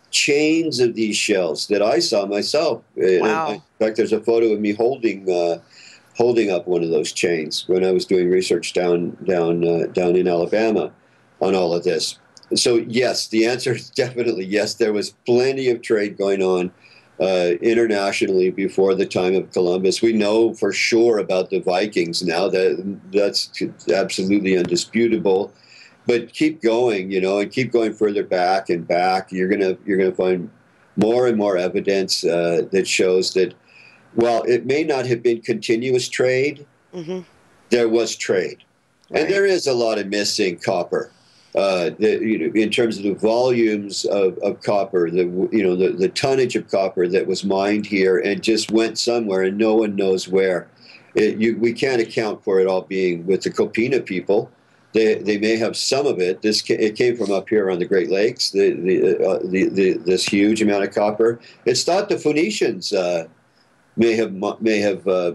chains of these shells that I saw myself. Wow. In fact, there's a photo of me holding up one of those chains when I was doing research down in Alabama on all of this. So yes, the answer is definitely yes. There was plenty of trade going on internationally before the time of Columbus. We know for sure about the Vikings now. That's absolutely undisputable. But keep going, and keep going further back and back. You're gonna find more and more evidence that shows that while it may not have been continuous trade, there was trade, right. And there is a lot of missing copper. In terms of the volumes of copper, the tonnage of copper that was mined here and just went somewhere and no one knows where. We can't account for it all being with the Kopina people. They may have some of it. It came from up here on the Great Lakes. This huge amount of copper. It's thought the Phoenicians may have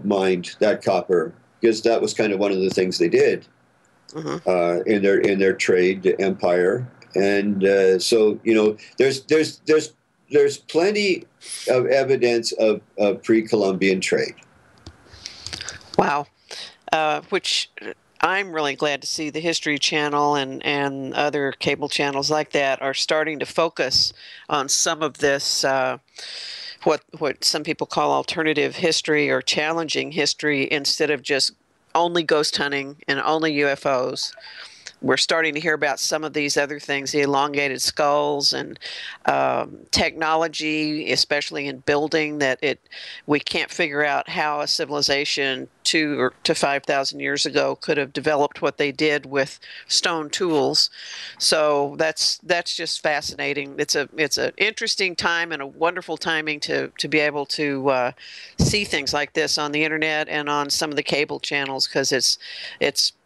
mined that copper because that was kind of one of the things they did. In their trade empire, and so there's plenty of evidence of pre-Columbian trade. Wow. Which I'm really glad to see the History Channel and other cable channels like that are starting to focus on some of this, what some people call alternative history or challenging history, instead of just only ghost hunting and only UFOs. We're starting to hear about some of these other things, the elongated skulls and technology, especially in building, that we can't figure out how a civilization 2 to 5,000 years ago could have developed what they did with stone tools. So that's just fascinating. It's an interesting time and a wonderful timing to be able to see things like this on the internet and on some of the cable channels, because it's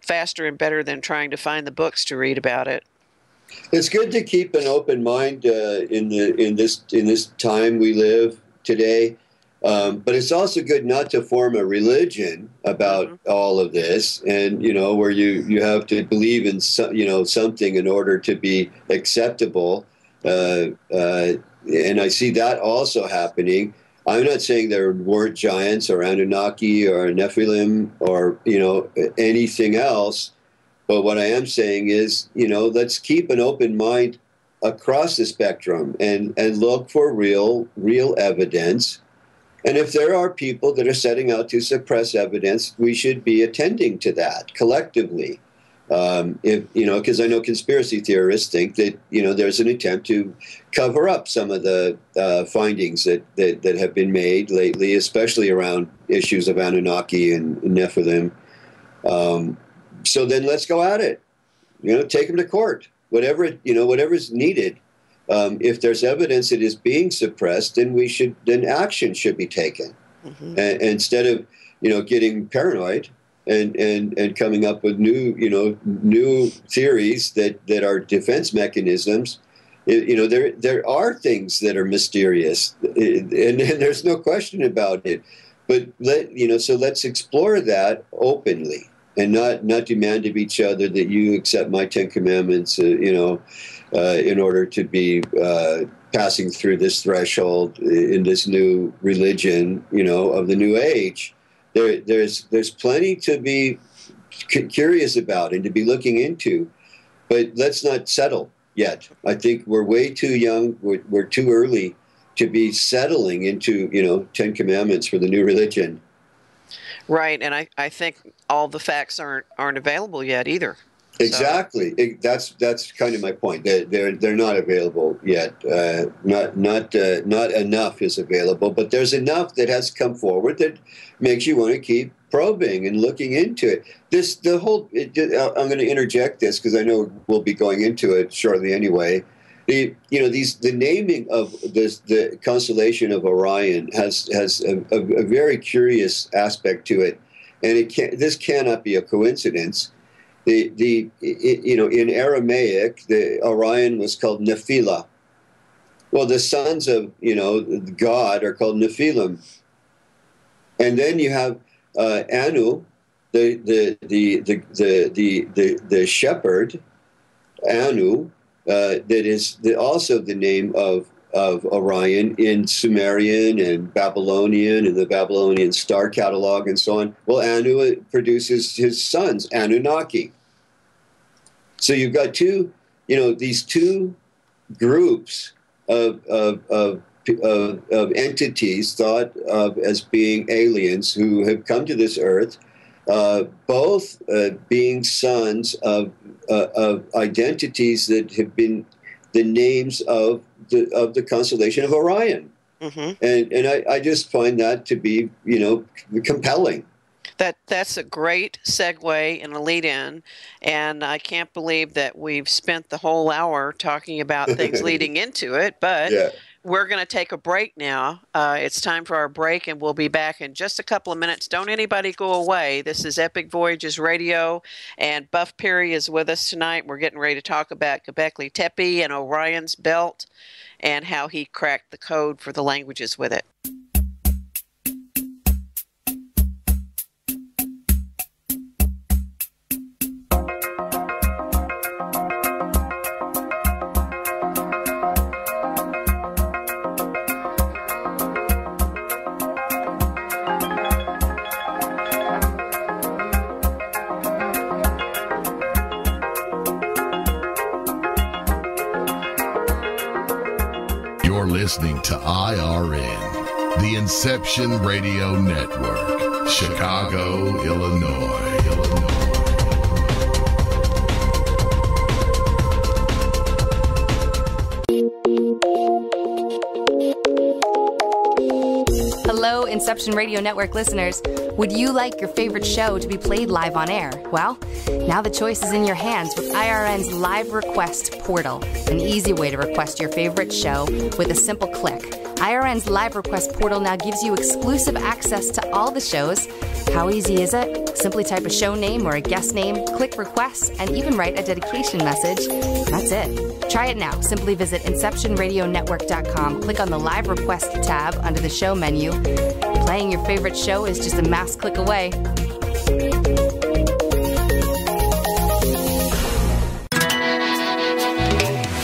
faster and better than trying to find the books to read about it. It's good to keep an open mind in this time we live today, but it's also good not to form a religion about all of this, and where you have to believe in something in order to be acceptable, and I see that also happening. I'm not saying there weren't giants or Anunnaki or Nephilim or, anything else. But what I am saying is, let's keep an open mind across the spectrum and look for real evidence. And if there are people that are setting out to suppress evidence, we should be attending to that collectively. Because I know conspiracy theorists think that, there's an attempt to cover up some of the findings that have been made lately, especially around issues of Anunnaki and Nephilim. So then let's go at it. Take them to court, whatever's needed. If there's evidence that is being suppressed, then action should be taken. Instead of, getting paranoid and coming up with new theories that are defense mechanisms. There are things that are mysterious, and there's no question about it. But so let's explore that openly and not demand of each other that you accept my 10 Commandments, in order to be passing through this threshold in this new religion, of the new age. There's plenty to be curious about and to be looking into, but let's not settle yet. I think we're way too young. We're too early to be settling into 10 Commandments for the new religion. Right, and I think all the facts aren't available yet either. Exactly. That's kind of my point. They're not available yet. Not enough is available, but there's enough that has come forward that makes you want to keep probing and looking into it. I'm going to interject this because I know we'll be going into it shortly anyway. The naming of the constellation of Orion has a very curious aspect to it, and this cannot be a coincidence. In Aramaic, the Orion was called Nephilah. Well, the sons of God are called Nephilim, and then you have Anu, the shepherd, Anu, that is also the name of Orion in Sumerian and Babylonian and the Babylonian star catalog and so on. Well, Anu produces his sons, Anunnaki. So you've got these two groups of entities thought of as being aliens who have come to this earth, both being sons of identities that have been the names of the constellation of Orion. And I just find that to be compelling. That's a great segue and a lead-in, and I can't believe that we've spent the whole hour talking about things leading into it, but we're going to take a break now. It's time for our break, and we'll be back in just a couple of minutes. Don't anybody go away. This is Epic Voyages Radio, and Buff Parry is with us tonight. We're getting ready to talk about Gobekli Tepe and Orion's Belt and how he cracked the code for the languages with it. listening to IRN, the Inception Radio Network, Chicago, Illinois. Hello, Inception Radio Network listeners. Would you like your favorite show to be played live on air? Well, now the choice is in your hands with IRN's Live Request Portal, an easy way to request your favorite show with a simple click. IRN's Live Request Portal now gives you exclusive access to all the shows. How easy is it? Simply type a show name or a guest name, click requests, and even write a dedication message. That's it. Try it now. Simply visit InceptionRadioNetwork.com, click on the Live Request tab under the show menu. Playing your favorite show is just a mouse click away.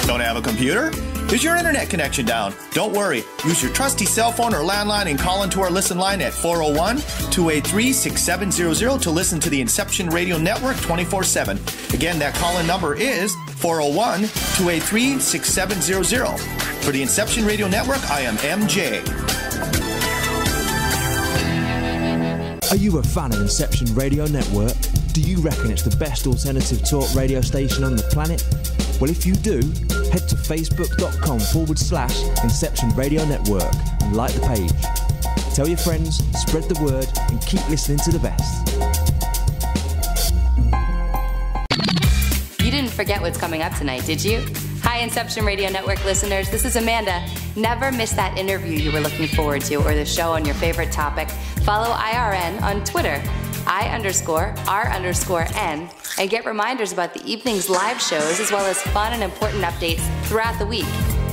Don't have a computer? Is your internet connection down? Don't worry. Use your trusty cell phone or landline and call into our listen line at 401-283-6700 to listen to the Inception Radio Network 24/7. Again, that call-in number is 401-283-6700. For the Inception Radio Network, I am MJ. Are you a fan of Inception Radio Network? Do you reckon it's the best alternative talk radio station on the planet? Well, if you do, head to facebook.com/Inception Radio Network and like the page. Tell your friends, spread the word, and keep listening to the best. You didn't forget what's coming up tonight, did you? Hi, Inception Radio Network listeners. This is Amanda. Never miss that interview you were looking forward to or the show on your favorite topic. Follow IRN on Twitter, I_R_N, and get reminders about the evening's live shows as well as fun and important updates throughout the week.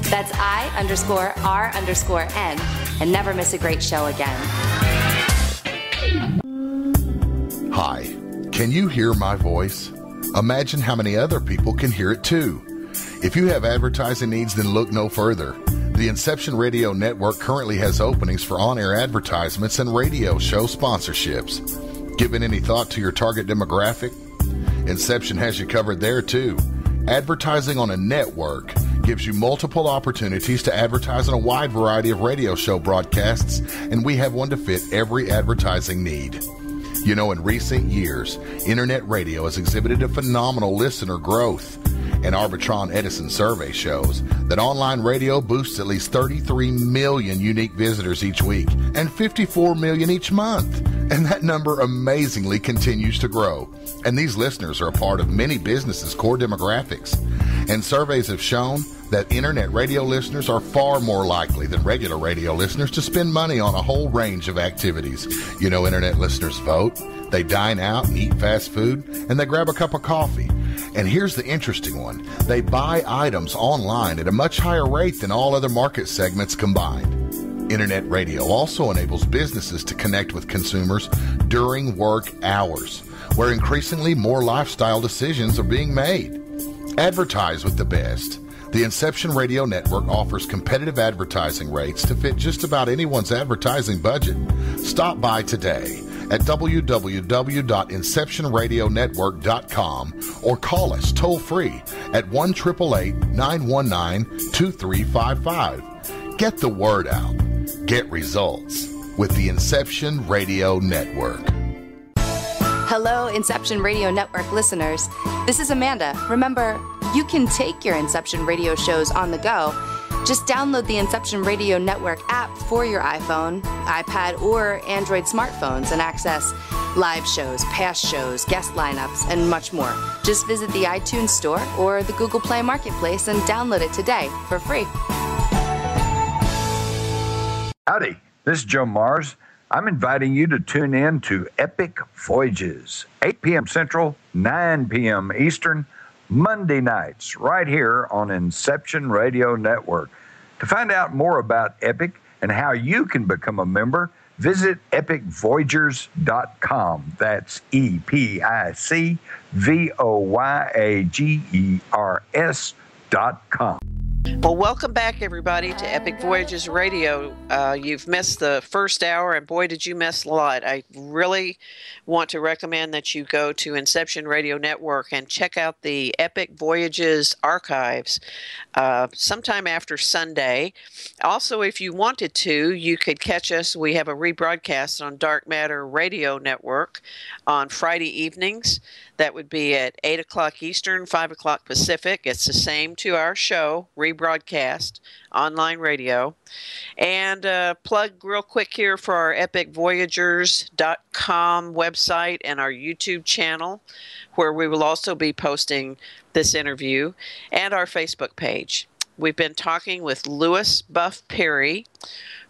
That's I_R_N, and never miss a great show again. Hi, can you hear my voice? Imagine how many other people can hear it too. If you have advertising needs, then look no further. The Inception Radio Network currently has openings for on-air advertisements and radio show sponsorships. Given any thought to your target demographic? Inception has you covered there too. Advertising on a network gives you multiple opportunities to advertise on a wide variety of radio show broadcasts, and we have one to fit every advertising need. You know, in recent years, internet radio has exhibited a phenomenal listener growth. An Arbitron Edison survey shows that online radio boosts at least 33 million unique visitors each week and 54 million each month. And that number amazingly continues to grow. And these listeners are a part of many businesses' core demographics. And surveys have shown that internet radio listeners are far more likely than regular radio listeners to spend money on a whole range of activities. You know, internet listeners vote, they dine out and eat fast food, and they grab a cup of coffee. And here's the interesting one. They buy items online at a much higher rate than all other market segments combined. Internet radio also enables businesses to connect with consumers during work hours, where increasingly more lifestyle decisions are being made. Advertise with the best. The Inception Radio Network offers competitive advertising rates to fit just about anyone's advertising budget. Stop by today at www.inceptionradionetwork.com or call us toll-free at 1-888-919-2355. Get the word out. Get results with the Inception Radio Network. Hello, Inception Radio Network listeners. This is Amanda. Remember, you can take your Inception Radio shows on the go. Just download the Inception Radio Network app for your iPhone, iPad, or Android smartphones and access live shows, past shows, guest lineups, and much more. Just visit the iTunes Store or the Google Play Marketplace and download it today for free. Howdy, this is Joe Mars. I'm inviting you to tune in to Epic Voyages, 8 p.m. Central, 9 p.m. Eastern, Monday nights, right here on Inception Radio Network. To find out more about Epic and how you can become a member, visit epicvoyagers.com. That's EPICVOYAGERS.com. Well, welcome back, everybody, to Epic Voyages Radio. You've missed the first hour, and boy, did you miss a lot. I really want to recommend that you go to Inception Radio Network and check out the Epic Voyages archives sometime after Sunday. Also, if you wanted to, you could catch us. We have a rebroadcast on Dark Matter Radio Network on Friday evenings. That would be at 8 o'clock Eastern, 5 o'clock Pacific. It's the same 2-hour show, rebroadcast, online radio. And plug real quick here for our epicvoyagers.com website and our YouTube channel, where we will also be posting this interview, and our Facebook page. We've been talking with Louis Buff Parry,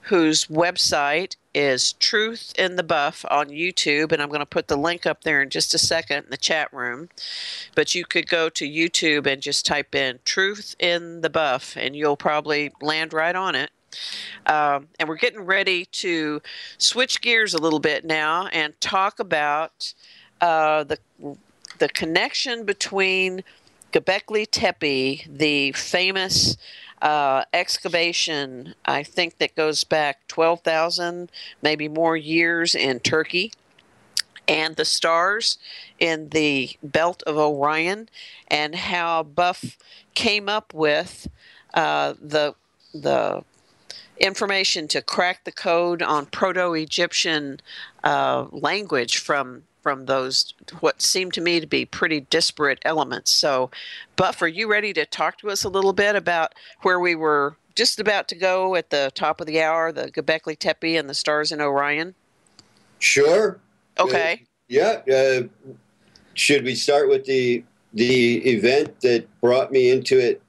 whose website is Truth in the Buff on YouTube, and I'm going to put the link up there in just a second in the chat room. But you could go to YouTube and just type in Truth in the Buff, and you'll probably land right on it. And we're getting ready to switch gears a little bit now and talk about the connection between Gobekli Tepe, the famous excavation, I think that goes back 12,000, maybe more years in Turkey, and the stars in the belt of Orion, and how Buff came up with the information to crack the code on Proto-Egyptian language from those, what seemed to me to be pretty disparate elements. So, Buff, are you ready to talk to us a little bit about where we were just about to go at the top of the hour, the Gobekli Tepe and the stars in Orion? Sure. Okay. Should we start with the event that brought me into it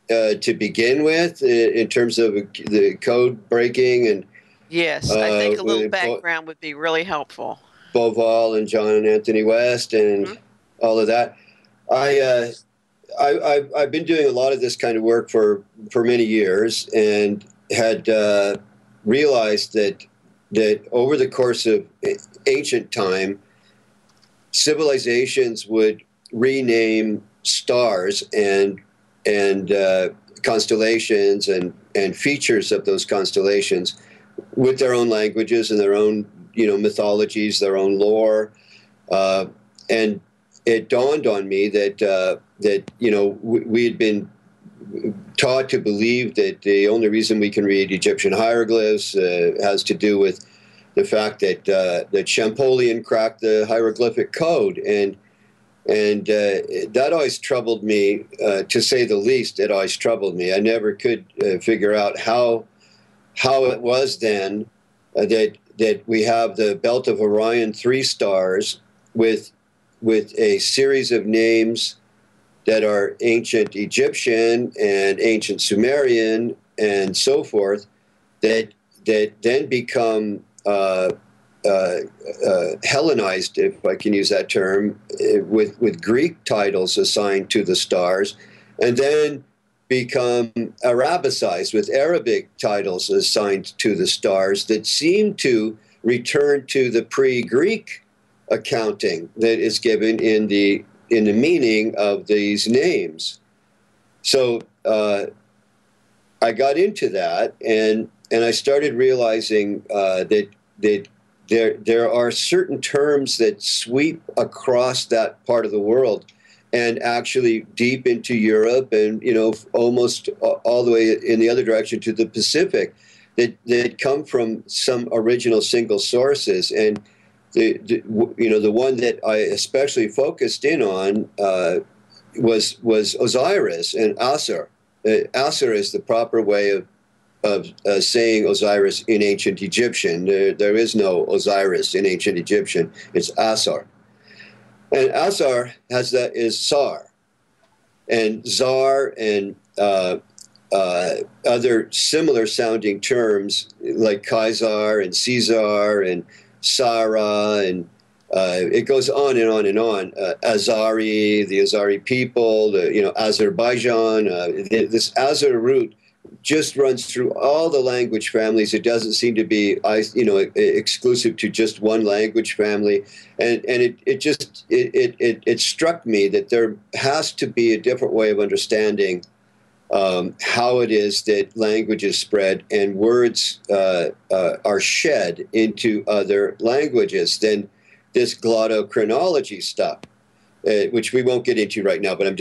to begin with, in terms of the code breaking? And yes, I think a little background would be really helpful. Boval and John and Anthony West and all of that. I've been doing a lot of this kind of work for many years, and had realized that over the course of ancient time, civilizations would rename stars and constellations and features of those constellations with their own languages and their own mythologies, their own lore, and it dawned on me that we had been taught to believe that the only reason we can read Egyptian hieroglyphs has to do with the fact that Champollion cracked the hieroglyphic code, and that always troubled me, to say the least. It always troubled me. I never could figure out how it was then that we have the belt of Orion, 3 stars with a series of names that are ancient Egyptian and ancient Sumerian and so forth, that then become Hellenized, if I can use that term, with Greek titles assigned to the stars, and then become Arabicized with Arabic titles assigned to the stars that seem to return to the pre-Greek accounting that is given in the meaning of these names. So I got into that, and I started realizing that there are certain terms that sweep across that part of the world, and actually deep into Europe, and almost all the way in the other direction to the Pacific, that come from some original single sources. And the one that I especially focused in on was Osiris and Asur. Asur is the proper way of saying Osiris in ancient Egyptian. There is no Osiris in ancient Egyptian. It's Asur. And Asur is Sar. And Zar and other similar sounding terms like Kaisar and Caesar and Sarah, and it goes on and on and on. Azari, the Azari people, Azerbaijan, this Azar root just runs through all the language families. It doesn't seem to be, exclusive to just one language family. And it struck me that there has to be a different way of understanding how it is that languages spread and words are shed into other languages than this glottochronology stuff, which we won't get into right now, but I'm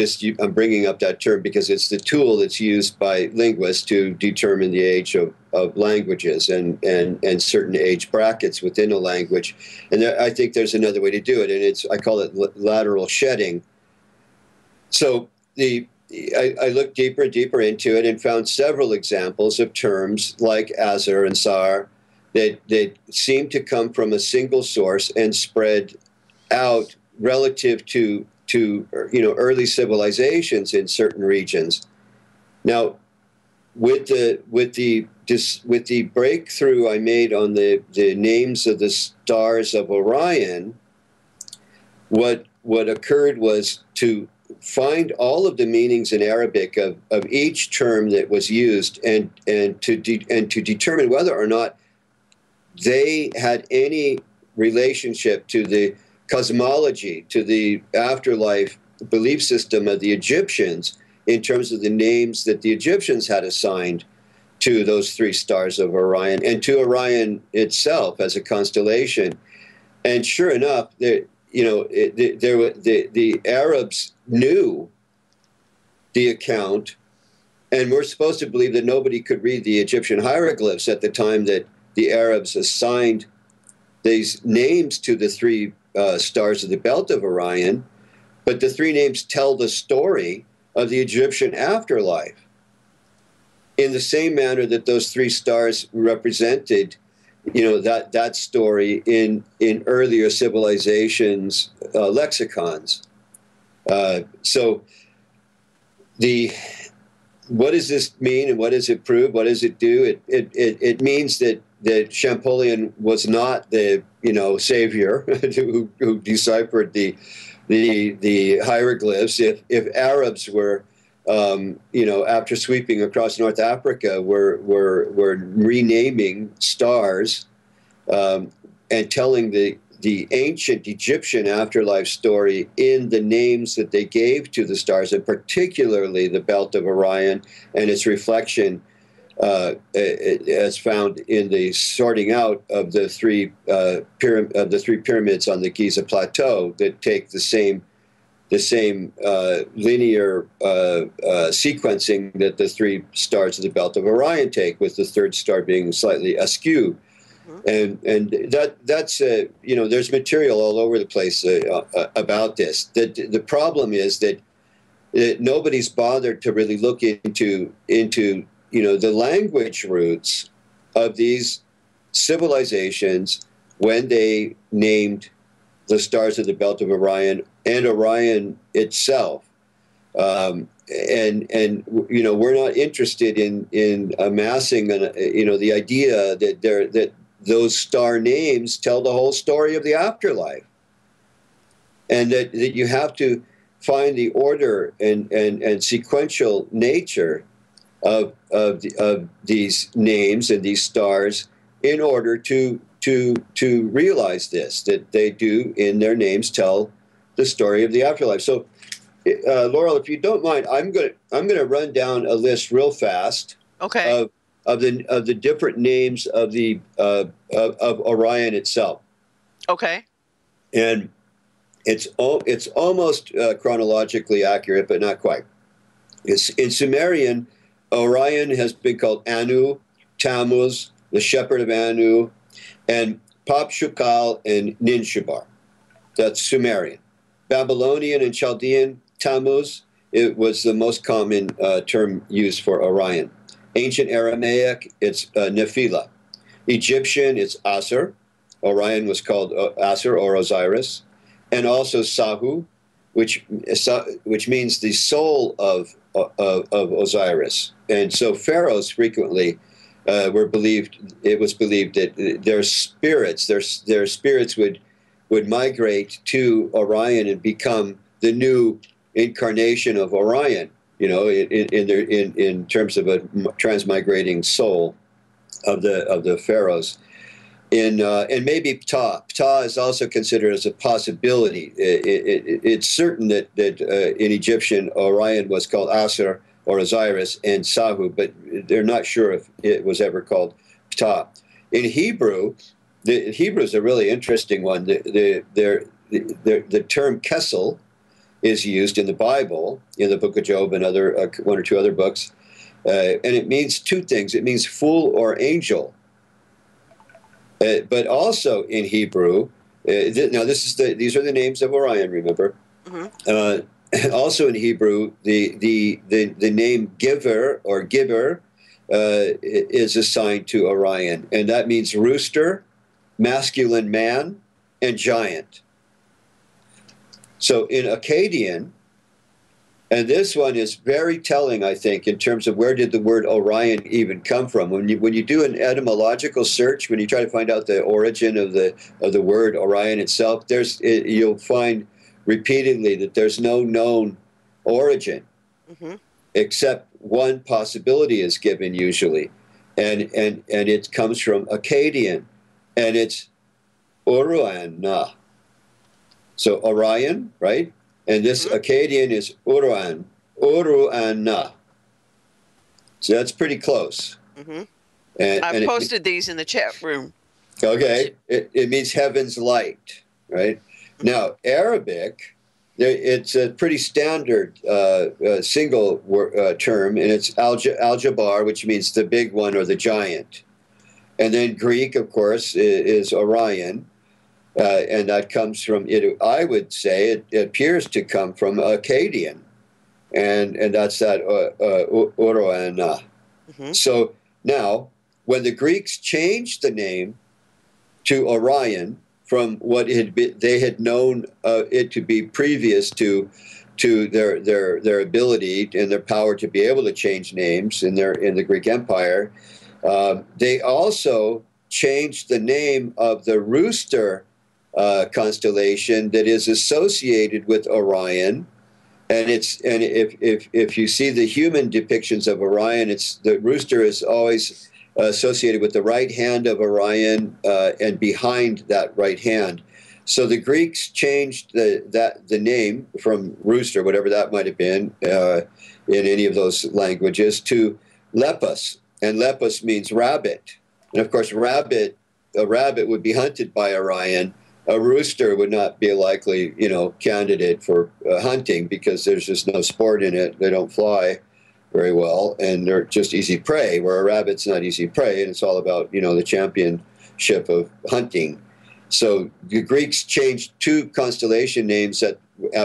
bringing up that term because it's the tool that's used by linguists to determine the age of languages and certain age brackets within a language. And I think there's another way to do it, and I call it lateral shedding. So I looked deeper and deeper into it and found several examples of terms like Azar and Sar that seem to come from a single source and spread out relative to early civilizations in certain regions. Now, with the breakthrough I made on the names of the stars of Orion, what occurred was to find all of the meanings in Arabic of each term that was used and to determine whether or not they had any relationship to the cosmology, to the afterlife belief system of the Egyptians in terms of the names that the Egyptians had assigned to those three stars of Orion and to Orion itself as a constellation. And sure enough, the Arabs knew the account, and we're supposed to believe that nobody could read the Egyptian hieroglyphs at the time that the Arabs assigned these names to the three stars of the belt of Orion, but the three names tell the story of the Egyptian afterlife in the same manner that those three stars represented, that story in earlier civilizations' lexicons. So what does this mean, and what does it prove? What does it do? It means that Champollion was not the savior who deciphered the hieroglyphs. If Arabs were after sweeping across North Africa, were renaming stars and telling the ancient Egyptian afterlife story in the names that they gave to the stars, and particularly the belt of Orion and its reflection as found in the sorting out of the three pyramids on the Giza Plateau that take the same linear sequencing that the three stars of the belt of Orion take, with the third star being slightly askew. And that's there's material all over the place about this. The problem is that nobody's bothered to really look into the language roots of these civilizations when they named the stars of the belt of Orion and Orion itself. And we're not interested in amassing the idea that those star names tell the whole story of the afterlife, and that you have to find the order and sequential nature of these names and these stars in order to realize this, that they do in their names tell the story of the afterlife. So, Laurel, if you don't mind, I'm gonna run down a list real fast. Okay. Of the different names of the of Orion itself. Okay. And it's almost chronologically accurate, but not quite. In Sumerian, Orion has been called Anu, Tammuz, the shepherd of Anu, and Pap Shukal and Ninshabar. That's Sumerian. Babylonian and Chaldean, Tammuz, it was the most common term used for Orion. Ancient Aramaic, it's Nephila. Egyptian, it's Asur. Orion was called Asur or Osiris. And also Sahu, which means the soul of Osiris. And so pharaohs frequently it was believed that their spirits would migrate to Orion and become the new incarnation of Orion, in terms of a transmigrating soul of the pharaohs. And maybe Ptah. Ptah is also considered as a possibility. It's certain that in Egyptian, Orion was called Asur or Osiris, and Sahu, but they're not sure if it was ever called Ptah. In Hebrew, the Hebrew is a really interesting one. The term Kessel is used in the Bible, in the book of Job and other one or two other books, and it means two things. It means fool or angel. But also in Hebrew, now these are the names of Orion, remember? Also in Hebrew, the name Giver or Gibber is assigned to Orion, and that means rooster, masculine man, and giant. So in Akkadian, and this one is very telling, I think, in terms of where did the word Orion even come from. When you do an etymological search, when you try to find out the origin of the word Orion itself, you'll find repeatedly that there's no known origin, except one possibility is given usually, and it comes from Akkadian, and it's Uruana. So Orion, right? And this Akkadian is Uruana. So that's pretty close. And I've posted these in the chat room. Okay, it means heaven's light, right? Now, Arabic, it's a pretty standard single term, and it's Al-Jabbar, which means the big one or the giant. And then Greek, of course, is Orion. And that comes from, I would say, it appears to come from Akkadian, and that's that Oroana. So now, when the Greeks changed the name to Orion from what they had known it to be previous to their ability and their power to be able to change names in the Greek Empire, they also changed the name of the rooster constellation that is associated with Orion, and if you see the human depictions of Orion, the rooster is always associated with the right hand of Orion and behind that right hand. So the Greeks changed the name from rooster, whatever that might have been in any of those languages, to lepus, and lepus means rabbit, and of course a rabbit would be hunted by Orion. A rooster would not be a likely, candidate for hunting because there's just no sport in it. They don't fly very well, and they're just easy prey, where a rabbit's not easy prey, and it's all about, the championship of hunting. So the Greeks changed two constellation names at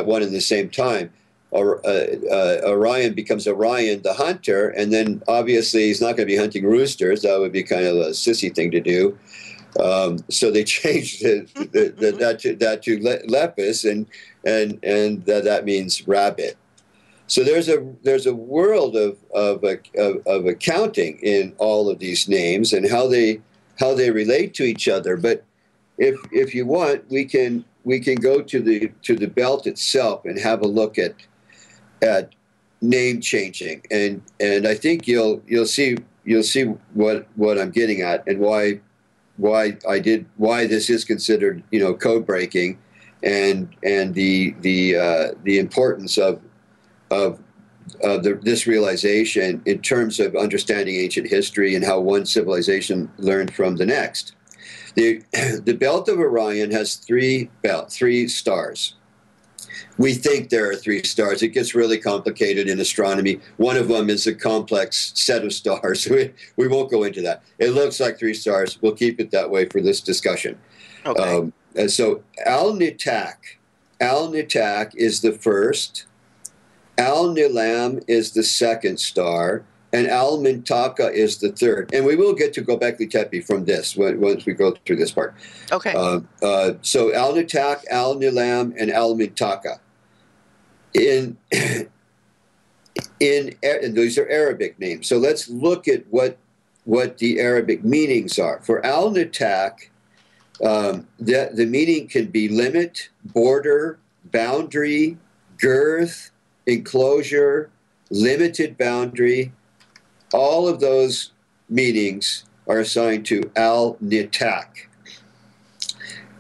one and the same time. Orion becomes Orion the hunter, and then obviously he's not going to be hunting roosters. That would be kind of a sissy thing to do. So they changed that to lepus, and that means rabbit. So there's a world of accounting in all of these names and how they relate to each other. But if you want, we can go to the belt itself and have a look at name changing, and I think you'll see what I'm getting at and why this is considered code breaking, and the importance of this realization in terms of understanding ancient history and how one civilization learned from the next. The belt of Orion has three stars. We think there are three stars. It gets really complicated in astronomy. One of them is a complex set of stars. We won't go into that. It looks like three stars. We'll keep it that way for this discussion. Okay. So Al-Nitak is the first. Al-Nilam is the second star. And Al-Mintaka is the third. And we will get to Gobekli Tepe from this once we go through this part. Okay. So Al-Nitak, Al-Nilam, and Al-Mintaka. And these are Arabic names. So let's look at what the Arabic meanings are. For Al-Nitak, the meaning can be limit, border, boundary, girth, enclosure, limited boundary. All of those meanings are assigned to Al-Nitak.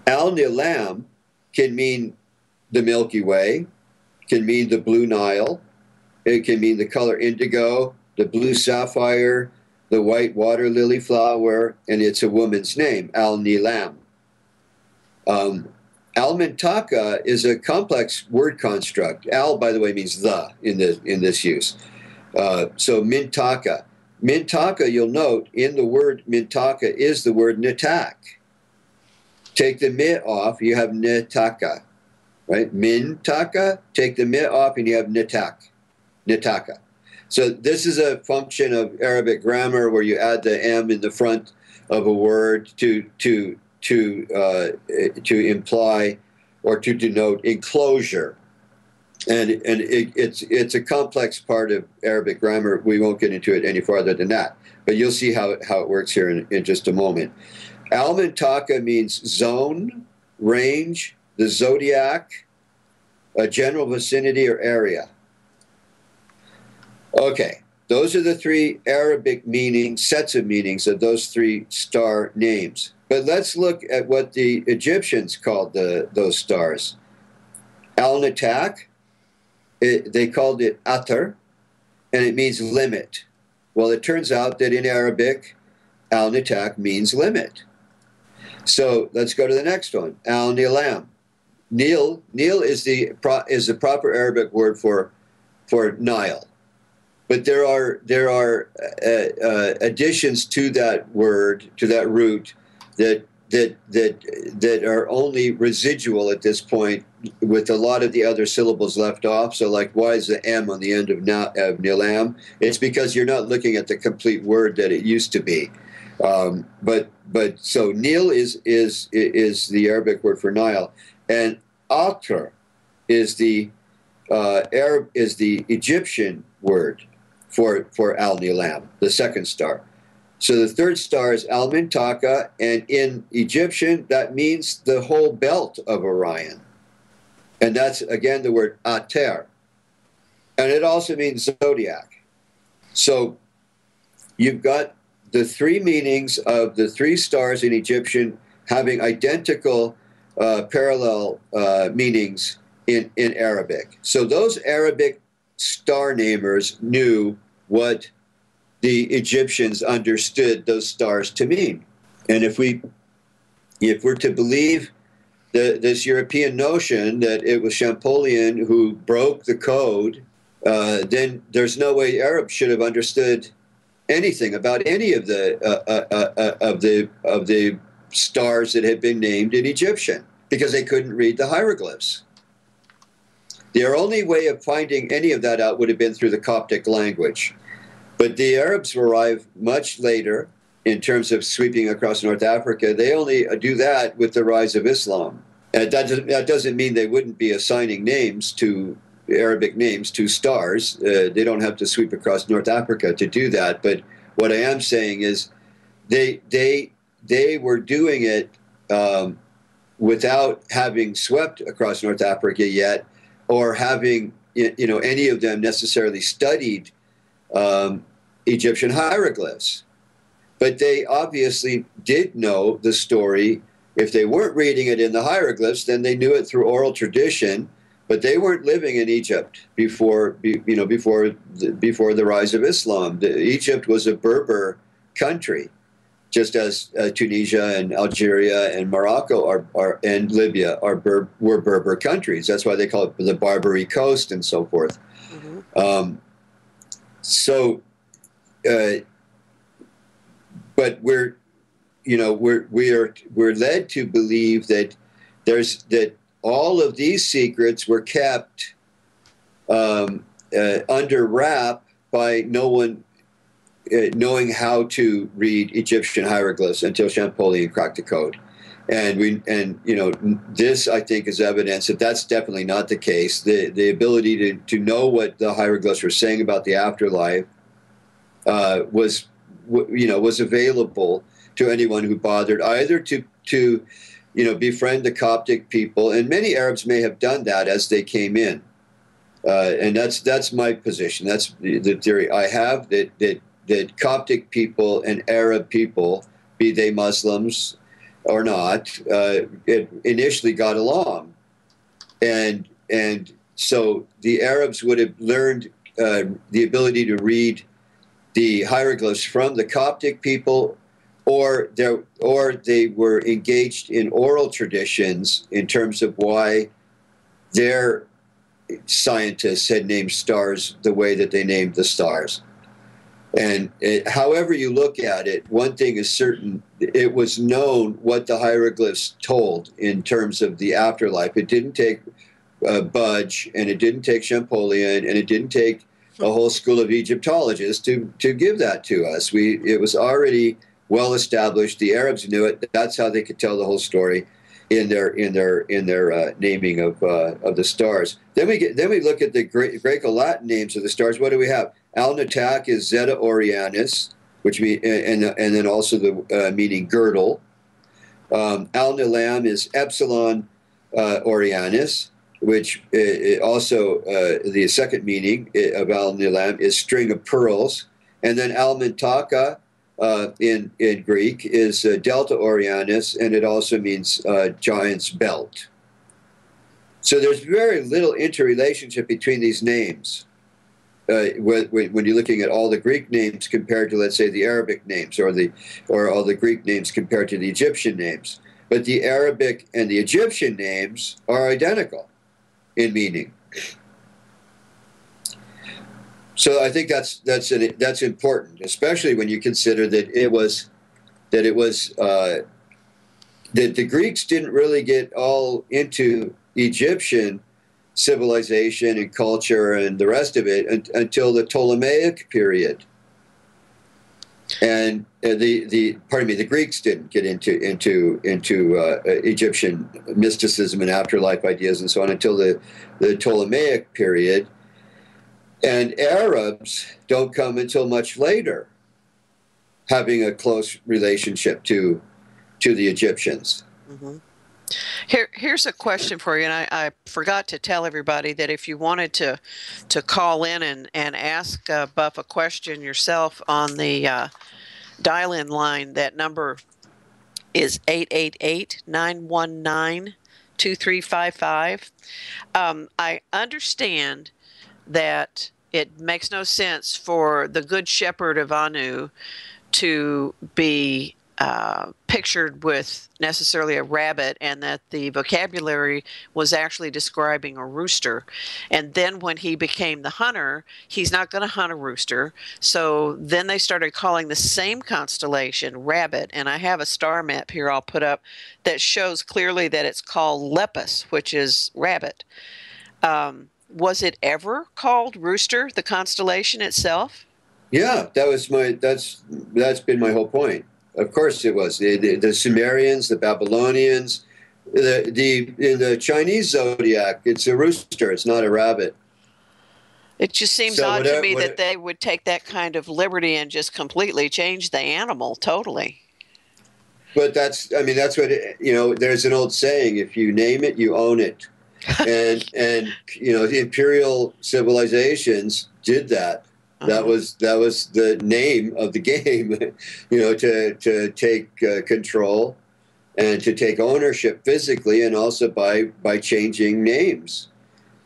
Al-Nilam can mean the Milky Way, can mean the Blue Nile, It can mean the color indigo, the blue sapphire, the white water lily flower, and it's a woman's name, Al-Nilam. Al-Mintaka is a complex word construct. Al, by the way, means the in this use. So Mintaka. Mintaka, you'll note, in the word Mintaka is the word Nitak. Take the mit off, you have Nitaka. Right? Mintaka, take the mit off, and you have Nitaka. So this is a function of Arabic grammar where you add the M in the front of a word to imply or to denote enclosure, and it's a complex part of Arabic grammar. We won't get into it any farther than that, but you'll see how it works here in just a moment. Al-Mintaka means zone, range, the zodiac, a general vicinity or area. Okay, those are the three Arabic sets of meanings of those three star names. But let's look at what the Egyptians called those stars. Al-Nitak, they called it Atar, and it means limit. Well, it turns out that in Arabic, Al-Nitak means limit. So let's go to the next one, Al-Nilam. Nil is the proper Arabic word for Nile. But there are additions to that word, to that root, that are only residual at this point, with a lot of the other syllables left off. So, like, why is the M on the end of Nilam? It's because you're not looking at the complete word that it used to be. But so Nil is the Arabic word for Nile, and Atar is the Egyptian word for Al-Nilam, the second star. So the third star is Al-Mintaka, and in Egyptian, that means the whole belt of Orion. And that's, again, the word Ater. And it also means zodiac. So you've got the three meanings of the three stars in Egyptian having identical parallel meanings in Arabic. So those Arabic star namers knew what the Egyptians understood those stars to mean. And if we're to believe this European notion that it was Champollion who broke the code, then there's no way Arabs should have understood anything about any of the stars that had been named in Egyptian, because they couldn't read the hieroglyphs. Their only way of finding any of that out would have been through the Coptic language. But the Arabs arrive much later in terms of sweeping across North Africa. They only do that with the rise of Islam. And that doesn't mean they wouldn't be assigning names to Arabic names to stars. They don't have to sweep across North Africa to do that. But what I am saying is they were doing it without having swept across North Africa yet, or having any of them necessarily studied Egyptian hieroglyphs. But they obviously did know the story. If they weren't reading it in the hieroglyphs, then they knew it through oral tradition. But they weren't living in Egypt before the rise of Islam. Egypt was a Berber country, just as Tunisia and Algeria and Morocco and Libya were Berber countries. That's why they call it the Barbary Coast and so forth. Mm-hmm. But we're led to believe that that all of these secrets were kept under wrap by no one knowing how to read Egyptian hieroglyphs until Champollion cracked the code. And this, I think, is evidence that that's definitely not the case. The ability to know what the hieroglyphs were saying about the afterlife was available to anyone who bothered either to befriend the Coptic people, and many Arabs may have done that as they came in. And that's my position. That's the theory I have, that Coptic people and Arab people, be they Muslims or not, initially got along. And so the Arabs would have learned the ability to read the hieroglyphs from the Coptic people, or they were engaged in oral traditions in terms of why their scientists had named stars the way that they named the stars. And however you look at it, one thing is certain: it was known what the hieroglyphs told in terms of the afterlife. It didn't take Budge, and it didn't take Champollion, and it didn't take a whole school of Egyptologists to give that to us. It was already well established. The Arabs knew it. That's how they could tell the whole story in their naming of the stars. Then we look at the Greco-Latin names of the stars. What do we have? Al-Natak is Zeta Orionis, which mean and then also the meaning girdle. Al-Nilam is Epsilon Orionis, which also the second meaning of Al-Nilam is string of pearls. And then Al-Mintaka in Greek is Delta Orionis, and it also means giant's belt. So there's very little interrelationship between these names when you're looking at all the Greek names compared to, let's say, the Arabic names, or all the Greek names compared to the Egyptian names. But the Arabic and the Egyptian names are identical in meaning. So I think that's important, especially when you consider that the Greeks didn't really get all into Egyptian civilization and culture and the rest of it until the Ptolemaic period. And the Greeks didn't get into Egyptian mysticism and afterlife ideas and so on until the Ptolemaic period. And Arabs don't come until much later, having a close relationship to the Egyptians. Mm-hmm. Here's a question for you, and I forgot to tell everybody that if you wanted to call in and ask Buff a question yourself on the dial-in line, that number is 888-919-2355. I understand that it makes no sense for the Good Shepherd of Anu to be pictured with necessarily a rabbit, and that the vocabulary was actually describing a rooster. And then when he became the hunter, he's not going to hunt a rooster. So then they started calling the same constellation rabbit. And I have a star map here I'll put up that shows clearly that it's called Lepus, which is rabbit. Was it ever called rooster, the constellation itself? Yeah, that's been my whole point. Of course it was. The Sumerians, the Babylonians, in the Chinese zodiac, it's a rooster, it's not a rabbit. It just seems odd to me that they would take that kind of liberty and just completely change the animal totally. But that's what, there's an old saying, if you name it, you own it. and the imperial civilizations did that. That was the name of the game, to take control and to take ownership physically, and also by changing names,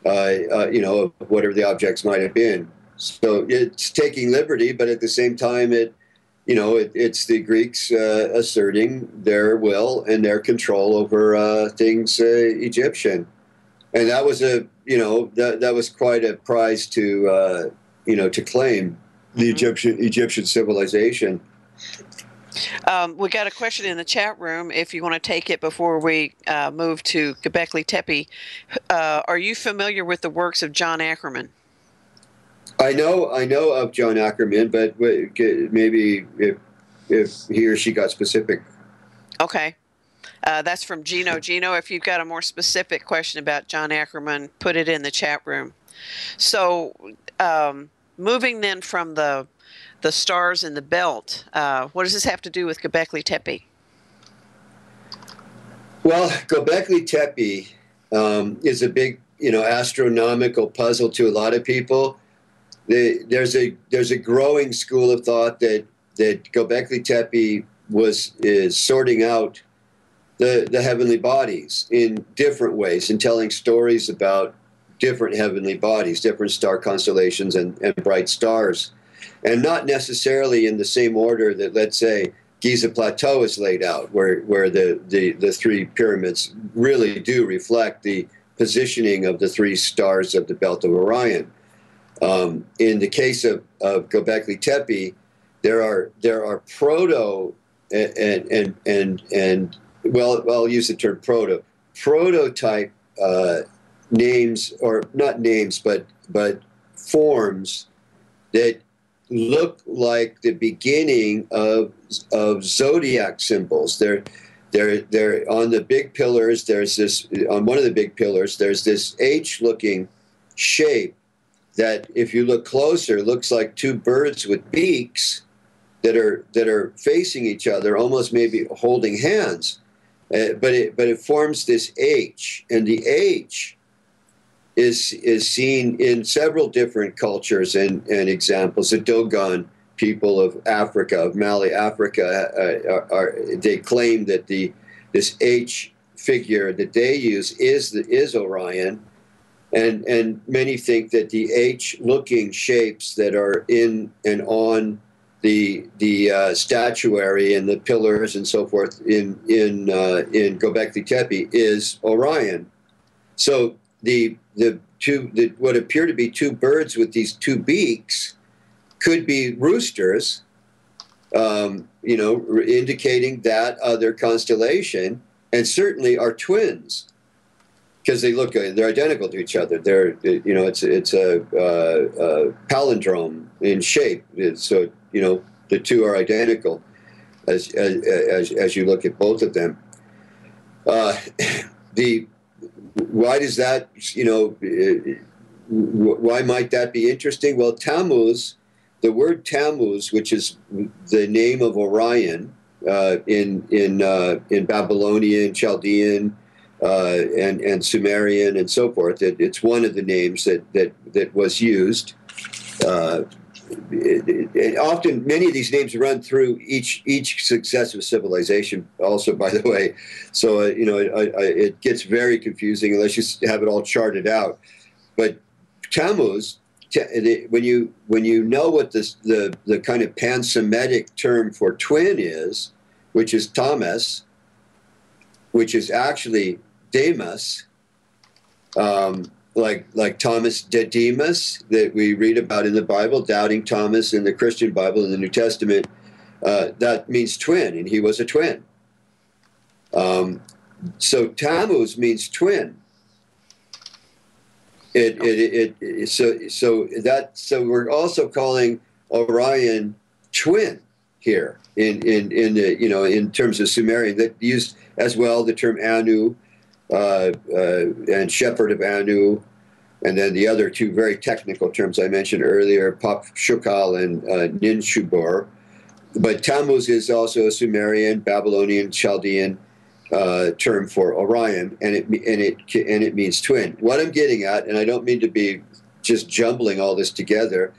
of whatever the objects might have been. So it's taking liberty, but at the same time, it's the Greeks asserting their will and their control over things Egyptian, and that was that was quite a prize to claim the Egyptian civilization. We got a question in the chat room, if you want to take it before we move to Gobekli Tepe. Are you familiar with the works of John Ackerman? I know of John Ackerman, but maybe if he or she got specific. Okay. That's from Gino. Gino, if you've got a more specific question about John Ackerman, put it in the chat room. So, moving then from the stars in the belt, what does this have to do with Gobekli Tepe? Well, Gobekli Tepe is a big, astronomical puzzle to a lot of people. There's a growing school of thought that Gobekli Tepe is sorting out the heavenly bodies in different ways and telling stories about different heavenly bodies, different star constellations and bright stars. And not necessarily in the same order that, let's say, Giza Plateau is laid out, where the three pyramids really do reflect the positioning of the three stars of the belt of Orion. In the case of Gobekli Tepe, there are proto and well, I'll use the term prototype names, or not names, but forms that look like the beginning of zodiac symbols. They're on the big pillars. There's this, on one of the big pillars, there's this H-looking shape that, if you look closer, looks like two birds with beaks that are facing each other, almost maybe holding hands. But it forms this H, and the H is seen in several different cultures and examples. The Dogon people of Africa, of Mali, Africa, they claim that this H figure that they use is Orion, and many think that the H-looking shapes that are in and on the statuary and the pillars and so forth in Gobekli Tepe is Orion. So what appear to be two birds with these two beaks could be roosters, indicating that other constellation, and certainly are twins, because they're identical to each other. It's a palindrome in shape. So the two are identical as you look at both of them. Why does that, why might that be interesting? Well, Tammuz, the word Tammuz, which is the name of Orion in Babylonian, Chaldean, and Sumerian and so forth, it's one of the names that was used. Often, many of these names run through each successive civilization. Also, by the way, so it gets very confusing unless you have it all charted out. But Tammuz, when you know what the kind of pan-Semitic term for twin is, which is Tamas, which is actually Demas. Like Thomas Didymus that we read about in the Bible, doubting Thomas in the Christian Bible in the New Testament, that means twin, and he was a twin. So Tammuz means twin. So we're also calling Orion twin here in terms of Sumerian, that used as well the term Anu. And shepherd of Anu, and then the other two very technical terms I mentioned earlier, Pop Shukal and Ninshubur. But Tammuz is also a Sumerian, Babylonian, Chaldean term for Orion, and it means twin. What I'm getting at, and I don't mean to be just jumbling all this together,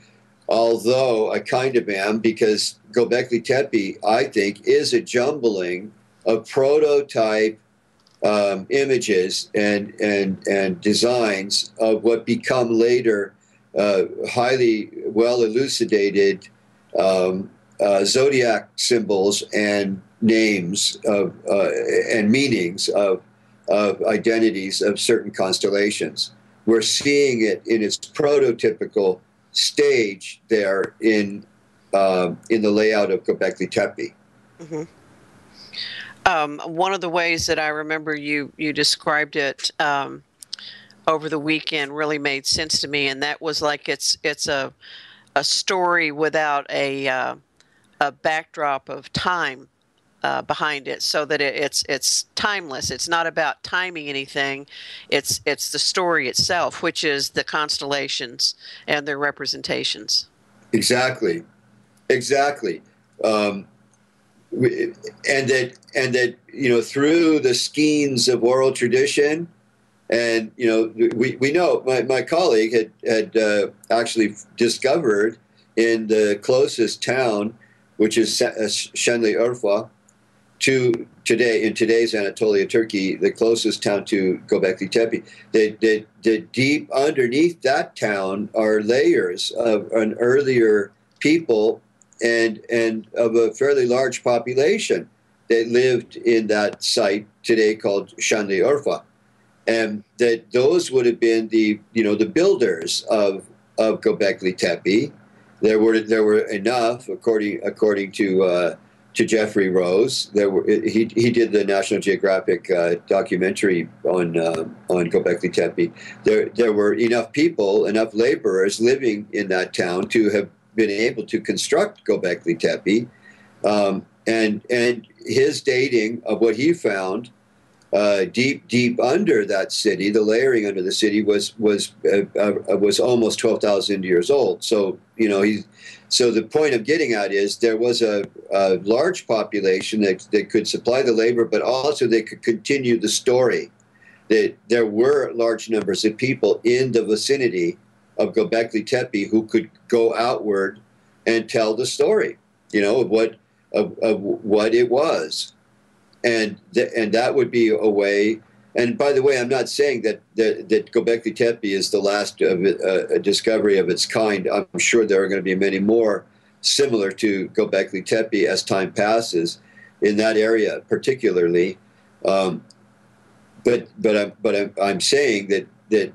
although I kind of am, because Gobekli Tepe, I think, is a jumbling of prototype images and designs of what become later highly well elucidated zodiac symbols and names of and meanings of identities of certain constellations. We're seeing it in its prototypical stage there in the layout of Gobekli Tepe. Mm-hmm. One of the ways that I remember you described it over the weekend really made sense to me, and that was like it's a story without a backdrop of time behind it, so that it's timeless. It's not about timing anything. It's the story itself, which is the constellations and their representations. Exactly. And that through the skeins of oral tradition, and we know my colleague had actually discovered in the closest town, which is Shenli Urfa, to today, in today's Anatolia, Turkey, the closest town to Gobekli Tepe, the deep underneath that town are layers of an earlier people and of a fairly large population that lived in that site today called Şanlıurfa. And that those would have been the builders of Gobekli Tepe. There were enough, according to Jeffrey Rose. He did the National Geographic documentary on Gobekli Tepe. There were enough people, enough laborers living in that town to have been able to construct Gobekli Tepe, and his dating of what he found deep under that city, the layering under the city was almost 12,000 years old. So so the point I'm getting at is there was a large population that could supply the labor, but also they could continue the story. That there were large numbers of people in the vicinity of Gobekli Tepe who could go outward and tell the story, of what it was. And that would be a way. And by the way, I'm not saying that Gobekli Tepe is the last of a discovery of its kind. I'm sure there are going to be many more similar to Gobekli Tepe as time passes in that area, particularly. But I'm saying that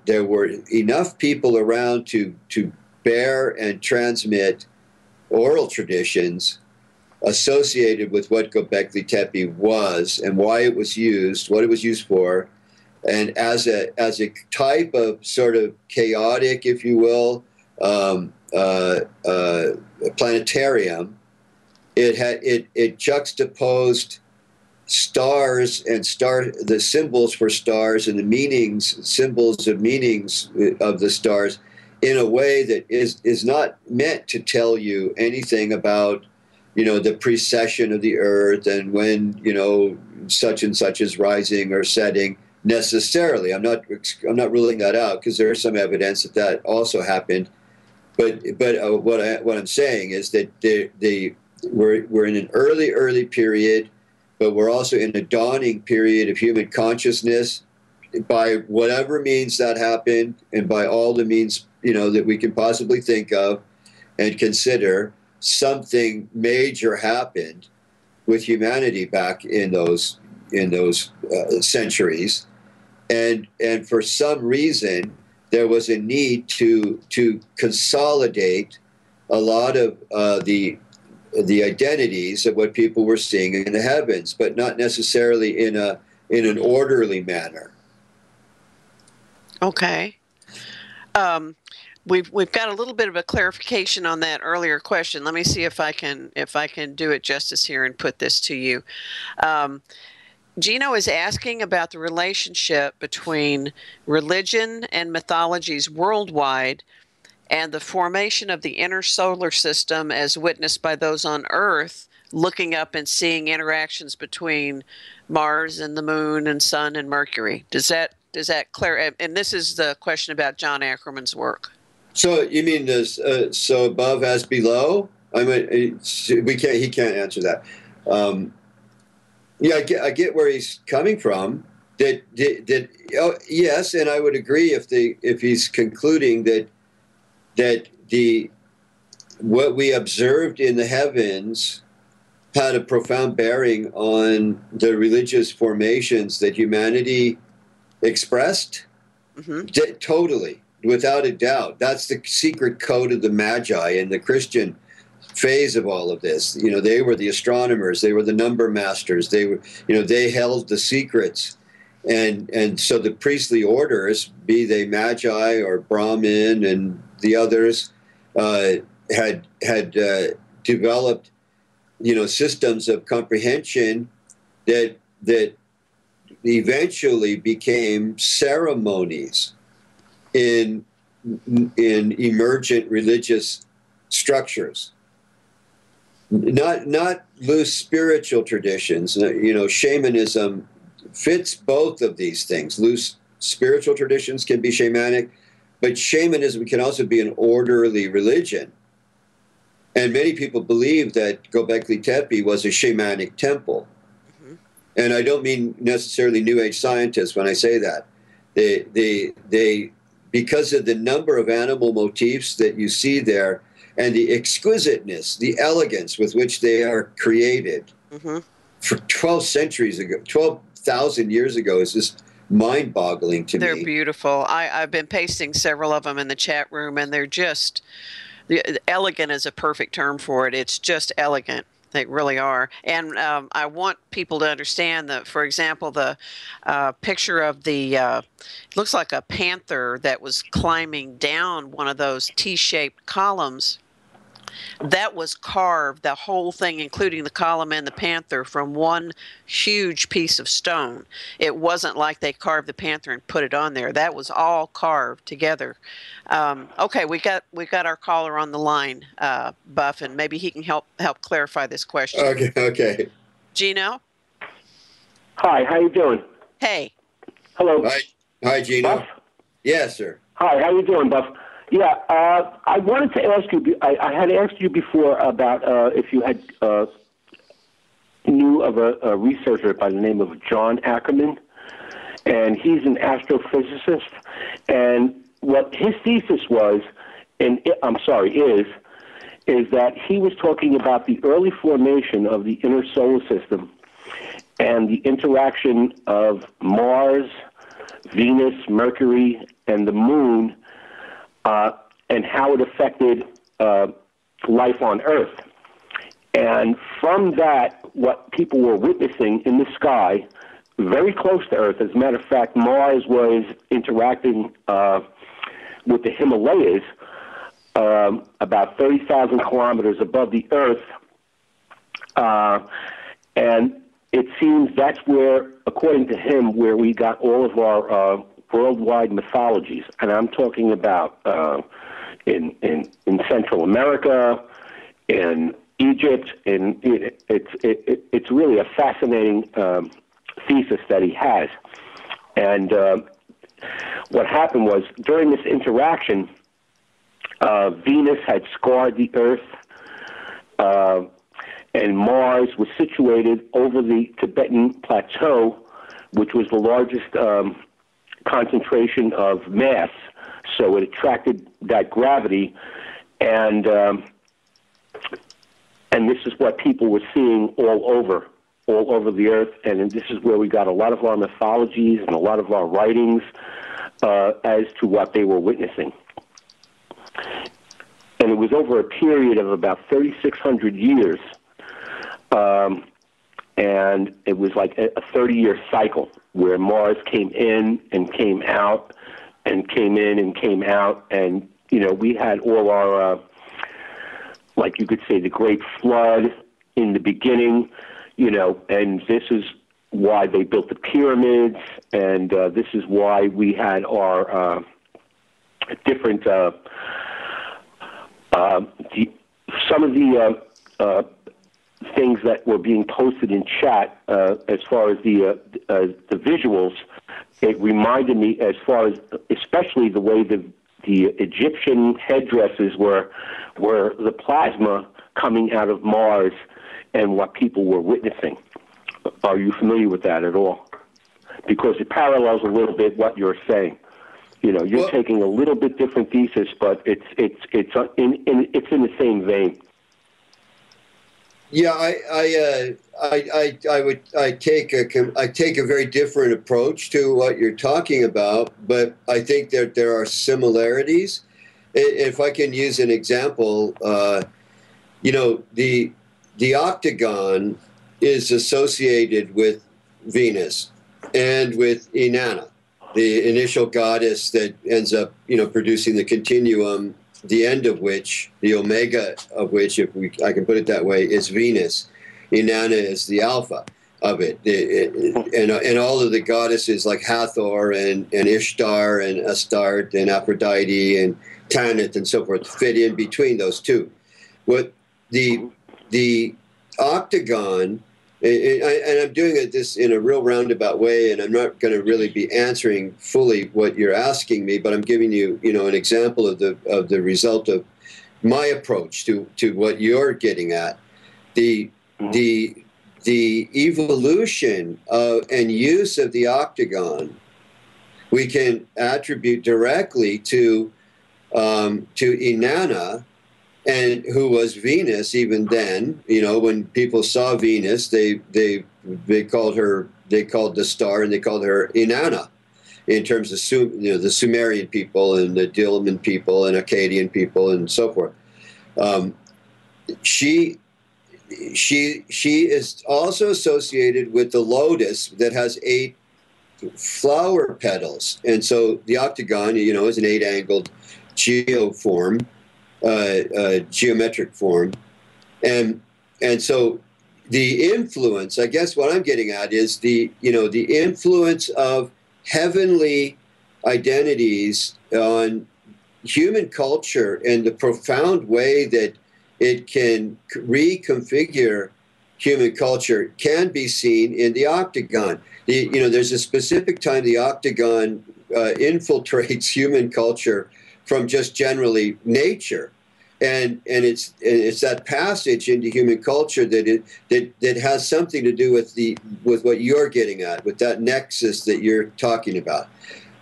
there were enough people around to bear and transmit oral traditions associated with what Gobekli Tepe was and why it was used, what it was used for, and as a type of sort of chaotic, if you will, planetarium. It juxtaposed stars and the symbols for stars and the symbols of meanings of the stars in a way that is not meant to tell you anything about the precession of the earth and when, such and such is rising or setting necessarily. I'm not ruling that out because there is some evidence that also happened. But what I'm saying is that we're in an early period, but we're also in a dawning period of human consciousness by whatever means that happened and by all the means, that we can possibly think of and consider. Something major happened with humanity back in those centuries, and for some reason there was a need to consolidate a lot of the identities of what people were seeing in the heavens, but not necessarily in an orderly manner. Okay. We've got a little bit of a clarification on that earlier question. Let me see if I can do it justice here and put this to you. Gino is asking about the relationship between religion and mythologies worldwide and the formation of the inner solar system as witnessed by those on Earth looking up and seeing interactions between Mars and the Moon and Sun and Mercury. Does that clear? And this is the question about John Ackerman's work. So you mean this? So above as below? I mean, he can't answer that. Yeah, I get where he's coming from. Yes, and I would agree if he's concluding that what we observed in the heavens had a profound bearing on the religious formations that humanity expressed. Mm-hmm. Totally. Without a doubt. That's the secret code of the Magi in the Christian phase of all of this. They were the astronomers, they were the number masters, they were, they held the secrets. And so the priestly orders, be they Magi or Brahmin and the others, had developed, systems of comprehension that eventually became ceremonies in emergent religious structures, not loose spiritual traditions. Shamanism fits both of these things. Loose spiritual traditions can be shamanic, but shamanism can also be an orderly religion. And many people believe that Gobekli Tepe was a shamanic temple. And I don't mean necessarily New Age scientists when I say that. They because of the number of animal motifs that you see there and the exquisiteness, the elegance with which they are created for 12 centuries ago, 12,000 years ago is just mind-boggling to me. They're beautiful. I've been pasting several of them in the chat room, and they're just, elegant is a perfect term for it. It's just elegant. They really are. And I want people to understand that, for example, the picture of the, looks like a panther that was climbing down one of those T-shaped columns. That was carved, the whole thing, including the column and the panther, from one huge piece of stone. It wasn't like they carved the panther and put it on there. That was all carved together. Okay, we got our caller on the line, Buff, and maybe he can help clarify this question. Okay. Gino? Hi, how you doing? Hey. Hello. Hi, Gino. Buff? Yes, sir. Hi, how you doing, Buff? Yeah, I wanted to ask you, I had asked you before about if you had knew of a researcher by the name of John Ackerman, and he's an astrophysicist, and what his thesis was, is that he was talking about the early formation of the inner solar system and the interaction of Mars, Venus, Mercury, and the Moon, and how it affected life on Earth. And from that, what people were witnessing in the sky, very close to Earth, as a matter of fact, Mars was interacting with the Himalayas about 30,000 kilometers above the Earth. And it seems that's where, according to him, where we got all of our worldwide mythologies, and I'm talking about in Central America, in Egypt, and it's really a fascinating thesis that he has. And what happened was, during this interaction, Venus had scarred the Earth, and Mars was situated over the Tibetan Plateau, which was the largest concentration of mass, so it attracted that gravity, and this is what people were seeing all over the Earth, and this is where we got a lot of our mythologies and a lot of our writings as to what they were witnessing. And it was over a period of about 3,600 years, and it was like a 30-year cycle where Mars came in and came out and came in and came out. And, we had all our, like you could say, the Great Flood in the beginning, and this is why they built the pyramids, and this is why we had our different, some of the things that were being posted in chat as far as the visuals. It reminded me, as far as especially the way the Egyptian headdresses were the plasma coming out of Mars and what people were witnessing. Are you familiar with that at all? Because it parallels a little bit what you're saying. You're taking a little bit different thesis, but it's in the same vein. Yeah, I take a very different approach to what you're talking about, but I think that there are similarities. If I can use an example, the octagon is associated with Venus and with Inanna, the initial goddess that ends up, producing the continuum, the end of which, the omega of which, I can put it that way, is Venus. Inanna is the alpha of it. And all of the goddesses like Hathor and Ishtar and Astarte and Aphrodite and Tanit and so forth fit in between those two. What the octagon, and I'm doing this in a real roundabout way, and I'm not going to really be answering fully what you're asking me, but I'm giving you, an example of the result of my approach to what you're getting at. The the evolution and use of the octagon, we can attribute directly to Inanna, and who was Venus even then. You know, when people saw Venus, they called the star, and they called her Inanna, in terms of the Sumerian people and the Dilmun people and Akkadian people and so forth. She is also associated with the lotus that has 8 flower petals, and so the octagon, you know, is an 8-angled geometric form, and so the influence, I guess what I'm getting at is the influence of heavenly identities on human culture and the profound way that it can reconfigure human culture can be seen in the octagon. There's a specific time the octagon infiltrates human culture from just generally nature, and it's that passage into human culture that has something to do with what you're getting at, with that nexus that you're talking about.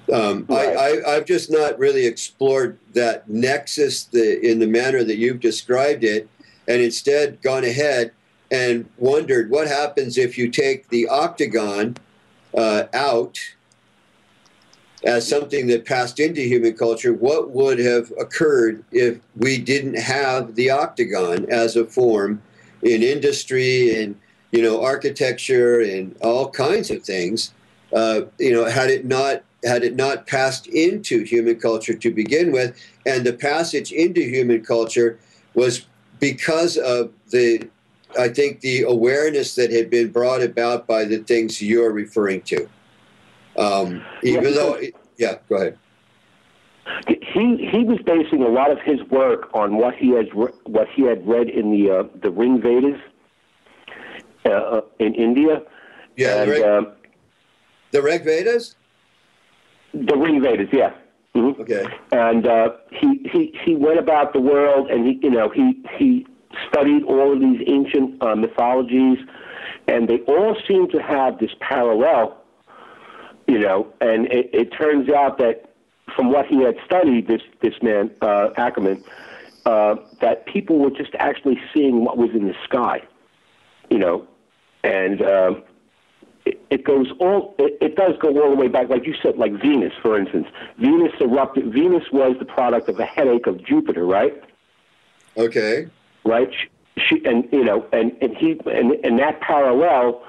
Right. I've just not really explored that nexus in the manner that you've described it, and instead gone ahead and wondered what happens if you take the octagon out as something that passed into human culture. What would have occurred if we didn't have the octagon as a form in industry and architecture and all kinds of things? Had it not passed into human culture to begin with, and the passage into human culture was because of the awareness that had been brought about by the things you're referring to. Go ahead. He was basing a lot of his work on what he had read in the Ring Vedas in India. Yeah, and, the Rig Vedas. The Ring Vedas, yeah. Mm-hmm. Okay. And he went about the world, and he studied all of these ancient mythologies, and they all seem to have this parallel. And it turns out that from what he had studied, this man Ackerman, that people were just actually seeing what was in the sky. And it does go all the way back, like you said, like Venus, for instance. Venus erupted. Venus was the product of a headache of Jupiter, right? Okay. Right. And that parallel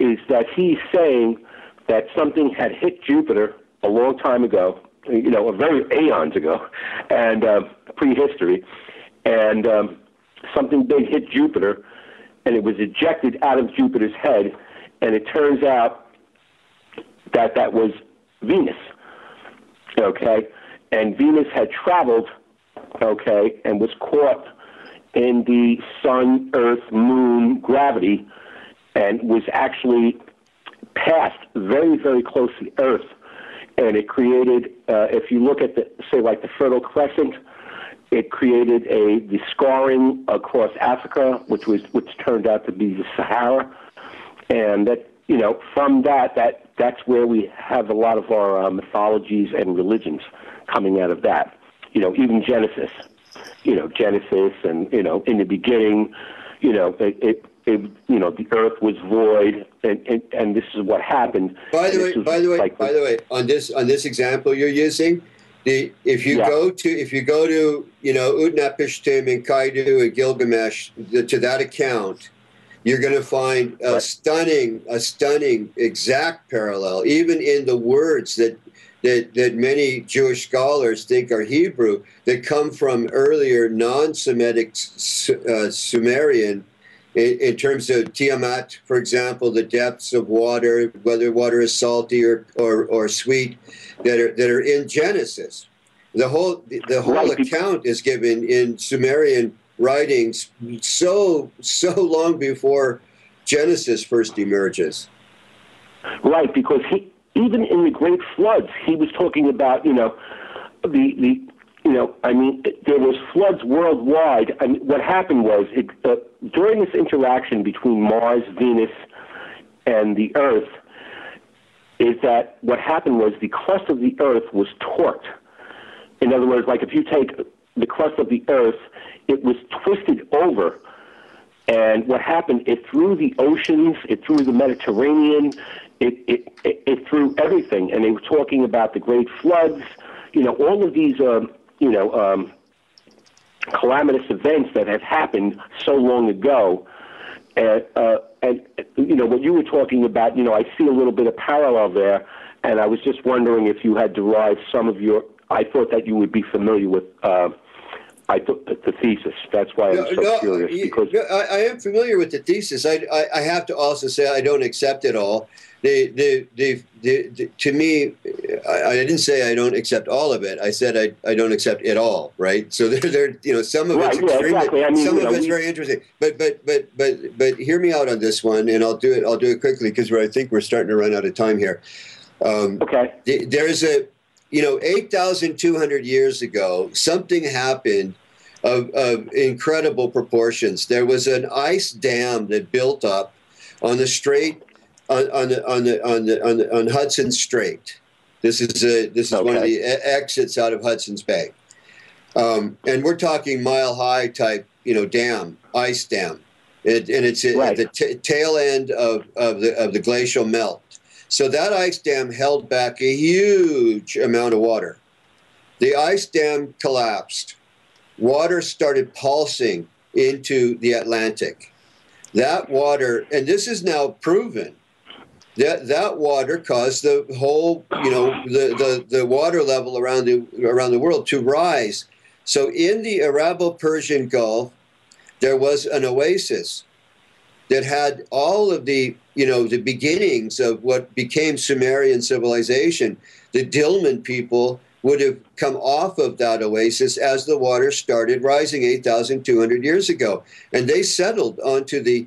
is that he's saying that something had hit Jupiter a long time ago, a very aeons ago, and prehistory, and something big hit Jupiter, and it was ejected out of Jupiter's head. And it turns out that was Venus, okay? And Venus had traveled, okay, and was caught in the sun, earth, moon gravity, and was actually passed very, very close to the earth. And it created, if you look at the Fertile Crescent, it created the scarring across Africa, which turned out to be the Sahara. And that, from that's where we have a lot of our mythologies and religions coming out of that. Even Genesis, Genesis, and in the beginning, the earth was void, and this is what happened. By the way, on this example you're using, if you go to Utnapishtim and Kaidu and Gilgamesh, to that account, you're going to find a stunning exact parallel, even in the words that many Jewish scholars think are Hebrew, that come from earlier non-Semitic Sumerian, in terms of Tiamat, for example, the depths of water, whether water is salty or sweet, that are in Genesis. The whole account is given in Sumerian writings so long before Genesis first emerges. Right, because even in the great floods, he was talking about the I mean, there was floods worldwide. I mean, what happened was during this interaction between Mars, Venus, and the Earth, is that what happened was the crust of the Earth was torqued. In other words, like if you take the crust of the Earth, it was twisted over. And what happened, it threw the oceans, it threw the Mediterranean, it threw everything. And they were talking about the great floods, all of these, calamitous events that had happened so long ago. And what you were talking about, I see a little bit of parallel there. And I was just wondering if you had derived some of I thought that you would be familiar with the thesis. That's why I'm so curious. Because I am familiar with the thesis. I have to also say I don't accept it all. To me, I didn't say I don't accept all of it. I said I don't accept it all. Right. So some of it's extremely, exactly. I mean, some of it's very interesting. But hear me out on this one, and I'll do it quickly because I think we're starting to run out of time here. Okay. There's 8,200 years ago, something happened of incredible proportions. There was an ice dam that built up on the strait on Hudson Strait. This is one of the exits out of Hudson's Bay, and we're talking mile high type ice dam, and it's at the tail end of the glacial melt. So that ice dam held back a huge amount of water. The ice dam collapsed. Water started pulsing into the Atlantic. That water, and this is now proven, that water caused the whole, the water level around the world to rise. So in the Arabo-Persian Gulf, there was an oasis that had all of the beginnings of what became Sumerian civilization. The Dilmun people would have come off of that oasis as the water started rising 8,200 years ago. And they settled onto the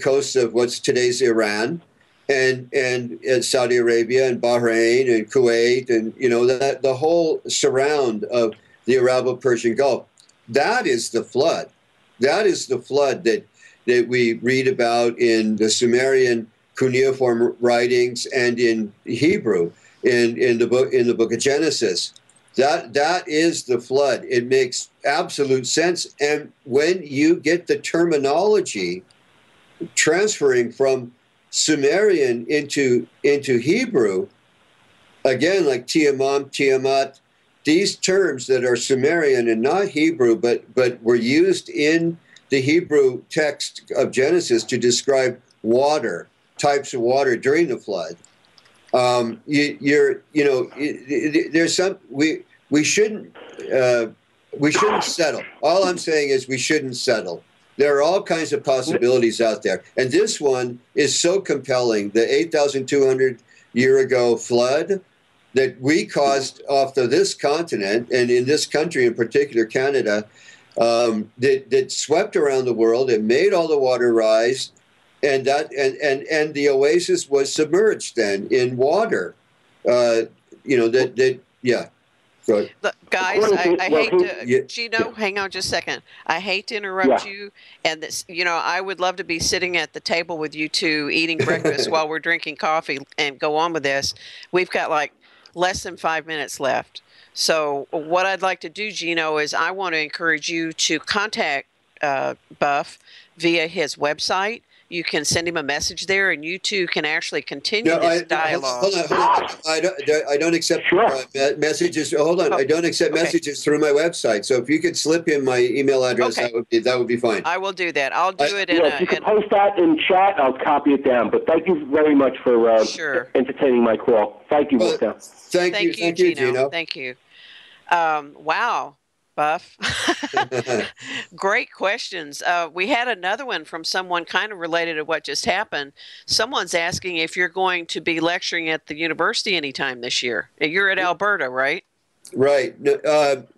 coasts of what's today's Iran and Saudi Arabia and Bahrain and Kuwait and, the whole surround of the Arabo-Persian Gulf. That is the flood. That is the flood that we read about in the Sumerian cuneiform writings and in Hebrew in the book of Genesis. That is the flood. It makes absolute sense. And when you get the terminology transferring from Sumerian into Hebrew, again, like Tiamam, Tiamat, these terms that are Sumerian and not Hebrew, but were used in the Hebrew text of Genesis to describe water, types of water during the flood. There's some we shouldn't settle. All I'm saying is we shouldn't settle. There are all kinds of possibilities out there, and this one is so compelling. The 8,200 year ago flood that we caused off of this continent and in this country in particular, Canada. That swept around the world. It made all the water rise, and the oasis was submerged then in water. Yeah. Go guys, I hate to, Gino, hang on just a second. I hate to interrupt you. And this, I would love to be sitting at the table with you two eating breakfast while we're drinking coffee and go on with this. We've got like less than 5 minutes left. So what I'd like to do, Gino, is I want to encourage you to contact Buff via his website. You can send him a message there, and you two can actually continue this dialogue. Hold on. I don't accept messages. Hold on. I don't accept messages through my website. So if you could slip in my email address, that would be fine. I will do that. I'll do it in if you can post that in chat, I'll copy it down. But thank you very much for entertaining my call. Thank you, Wolfgang. Thank you, Gino. Thank you. Wow, Buff. Great questions. We had another one from someone kind of related to what just happened. Someone's asking if you're going to be lecturing at the university anytime this year. You're at Alberta, right? Right.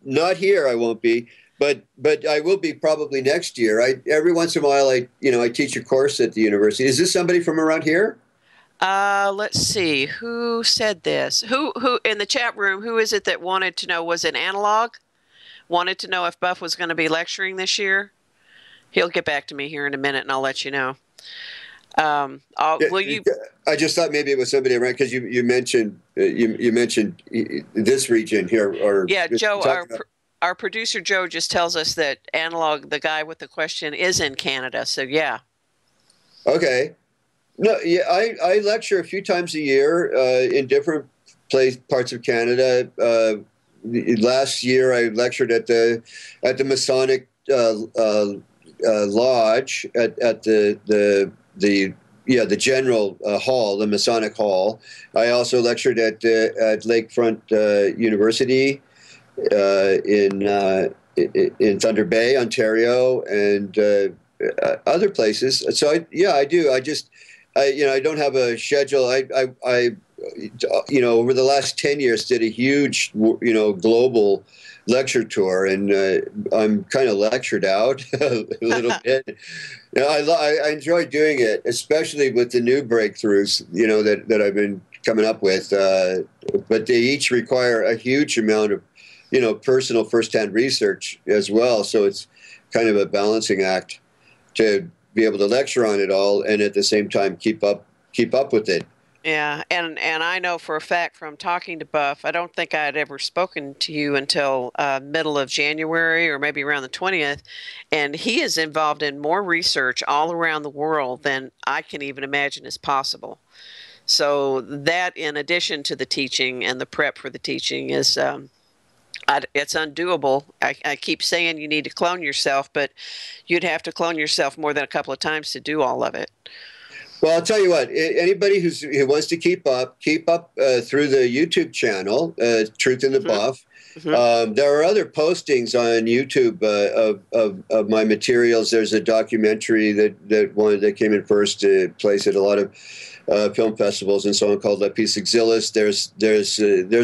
Not here, I won't be, but I will be probably next year. Every once in a while, I teach a course at the university. Is this somebody from around here? Let's see. Who said this? Who in the chat room, who is it that wanted to know, was it Analog? wanted to know if Buff was going to be lecturing this year. He'll get back to me here in a minute, and I'll let you know. Will you? I just thought maybe it was somebody around because you mentioned you mentioned this region here. Or yeah, Joe, our producer Joe just tells us that Analog, the guy with the question, is in Canada. So yeah. Okay. No, yeah, I lecture a few times a year in different parts of Canada. Last year, I lectured at the Masonic Lodge at the general hall, the Masonic Hall. I also lectured at Lakefront University in Thunder Bay, Ontario, and other places. So I do. I don't have a schedule. I over the last 10 years did a huge global lecture tour, and I'm kind of lectured out a little bit. I enjoy doing it, especially with the new breakthroughs that I've been coming up with. But they each require a huge amount of personal firsthand research as well. So it's kind of a balancing act to be able to lecture on it all and at the same time keep up with it. Yeah, and I know for a fact from talking to Buff, I don't think I had ever spoken to you until middle of January or maybe around the 20th, and he is involved in more research all around the world than I can even imagine is possible. So that, in addition to the teaching and the prep for the teaching, is it's undoable. I keep saying you need to clone yourself, but you'd have to clone yourself more than a couple of times to do all of it. Well, I'll tell you what. Anybody who wants to keep up through the YouTube channel, Truth in the Buff. Mm-hmm. There are other postings on YouTube of my materials. There's a documentary that came in first place at a lot of film festivals and so on called Lepis Exilis. There's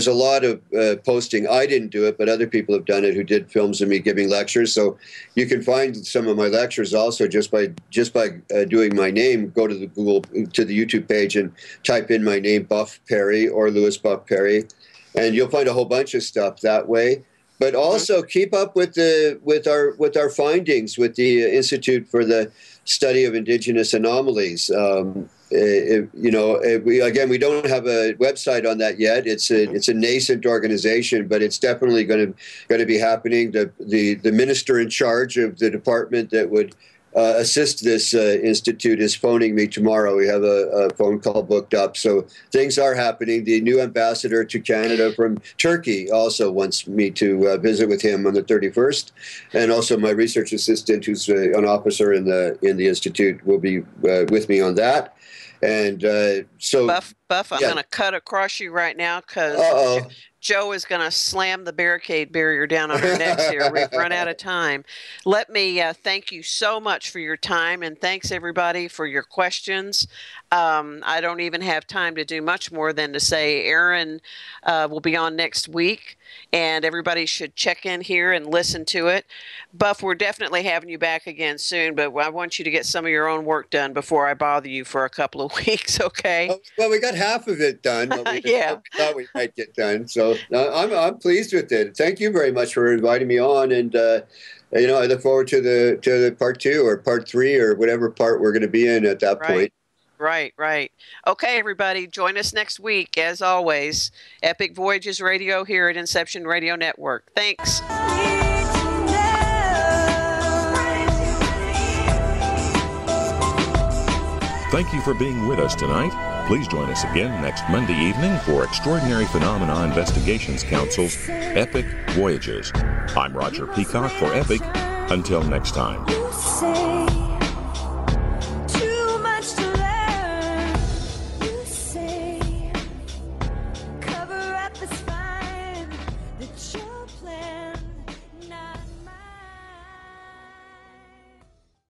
a lot of posting. I didn't do it, but other people have done it who did films of me giving lectures. So you can find some of my lectures also just by doing my name. Go to the YouTube page and type in my name, Buff Parry or Louis Buff Parry, and you'll find a whole bunch of stuff that way. But also keep up with our findings with the Institute for the Study of Indigenous Anomalies. We don't have a website on that yet. It's a nascent organization, but it's definitely going to be happening. The minister in charge of the department that would assist this institute is phoning me tomorrow. We have a phone call booked up, so things are happening. The new ambassador to Canada from Turkey also wants me to visit with him on the 31st, and also my research assistant, who's an officer in the institute, will be with me on that. And so, Buff, I'm going to cut across you right now because Joe is going to slam the barricade barrier down on our necks here. We've run out of time. Let me thank you so much for your time, and thanks everybody for your questions. I don't even have time to do much more than to say Aaron will be on next week, and everybody should check in here and listen to it. Buff, we're definitely having you back again soon, but I want you to get some of your own work done before I bother you for a couple of weeks, okay? Well, we got half of it done. What we thought we might get done. So I'm pleased with it. Thank you very much for inviting me on, and I look forward to the part 2 or part 3 or whatever part we're going to be in at that point. Right. Okay, everybody, join us next week. As always, Epic Voyages Radio here at Inception Radio Network. Thanks. Thank you for being with us tonight. Please join us again next Monday evening for Extraordinary Phenomena Investigations Council's Epic Voyages. I'm Roger Peacock for Epic. Until next time.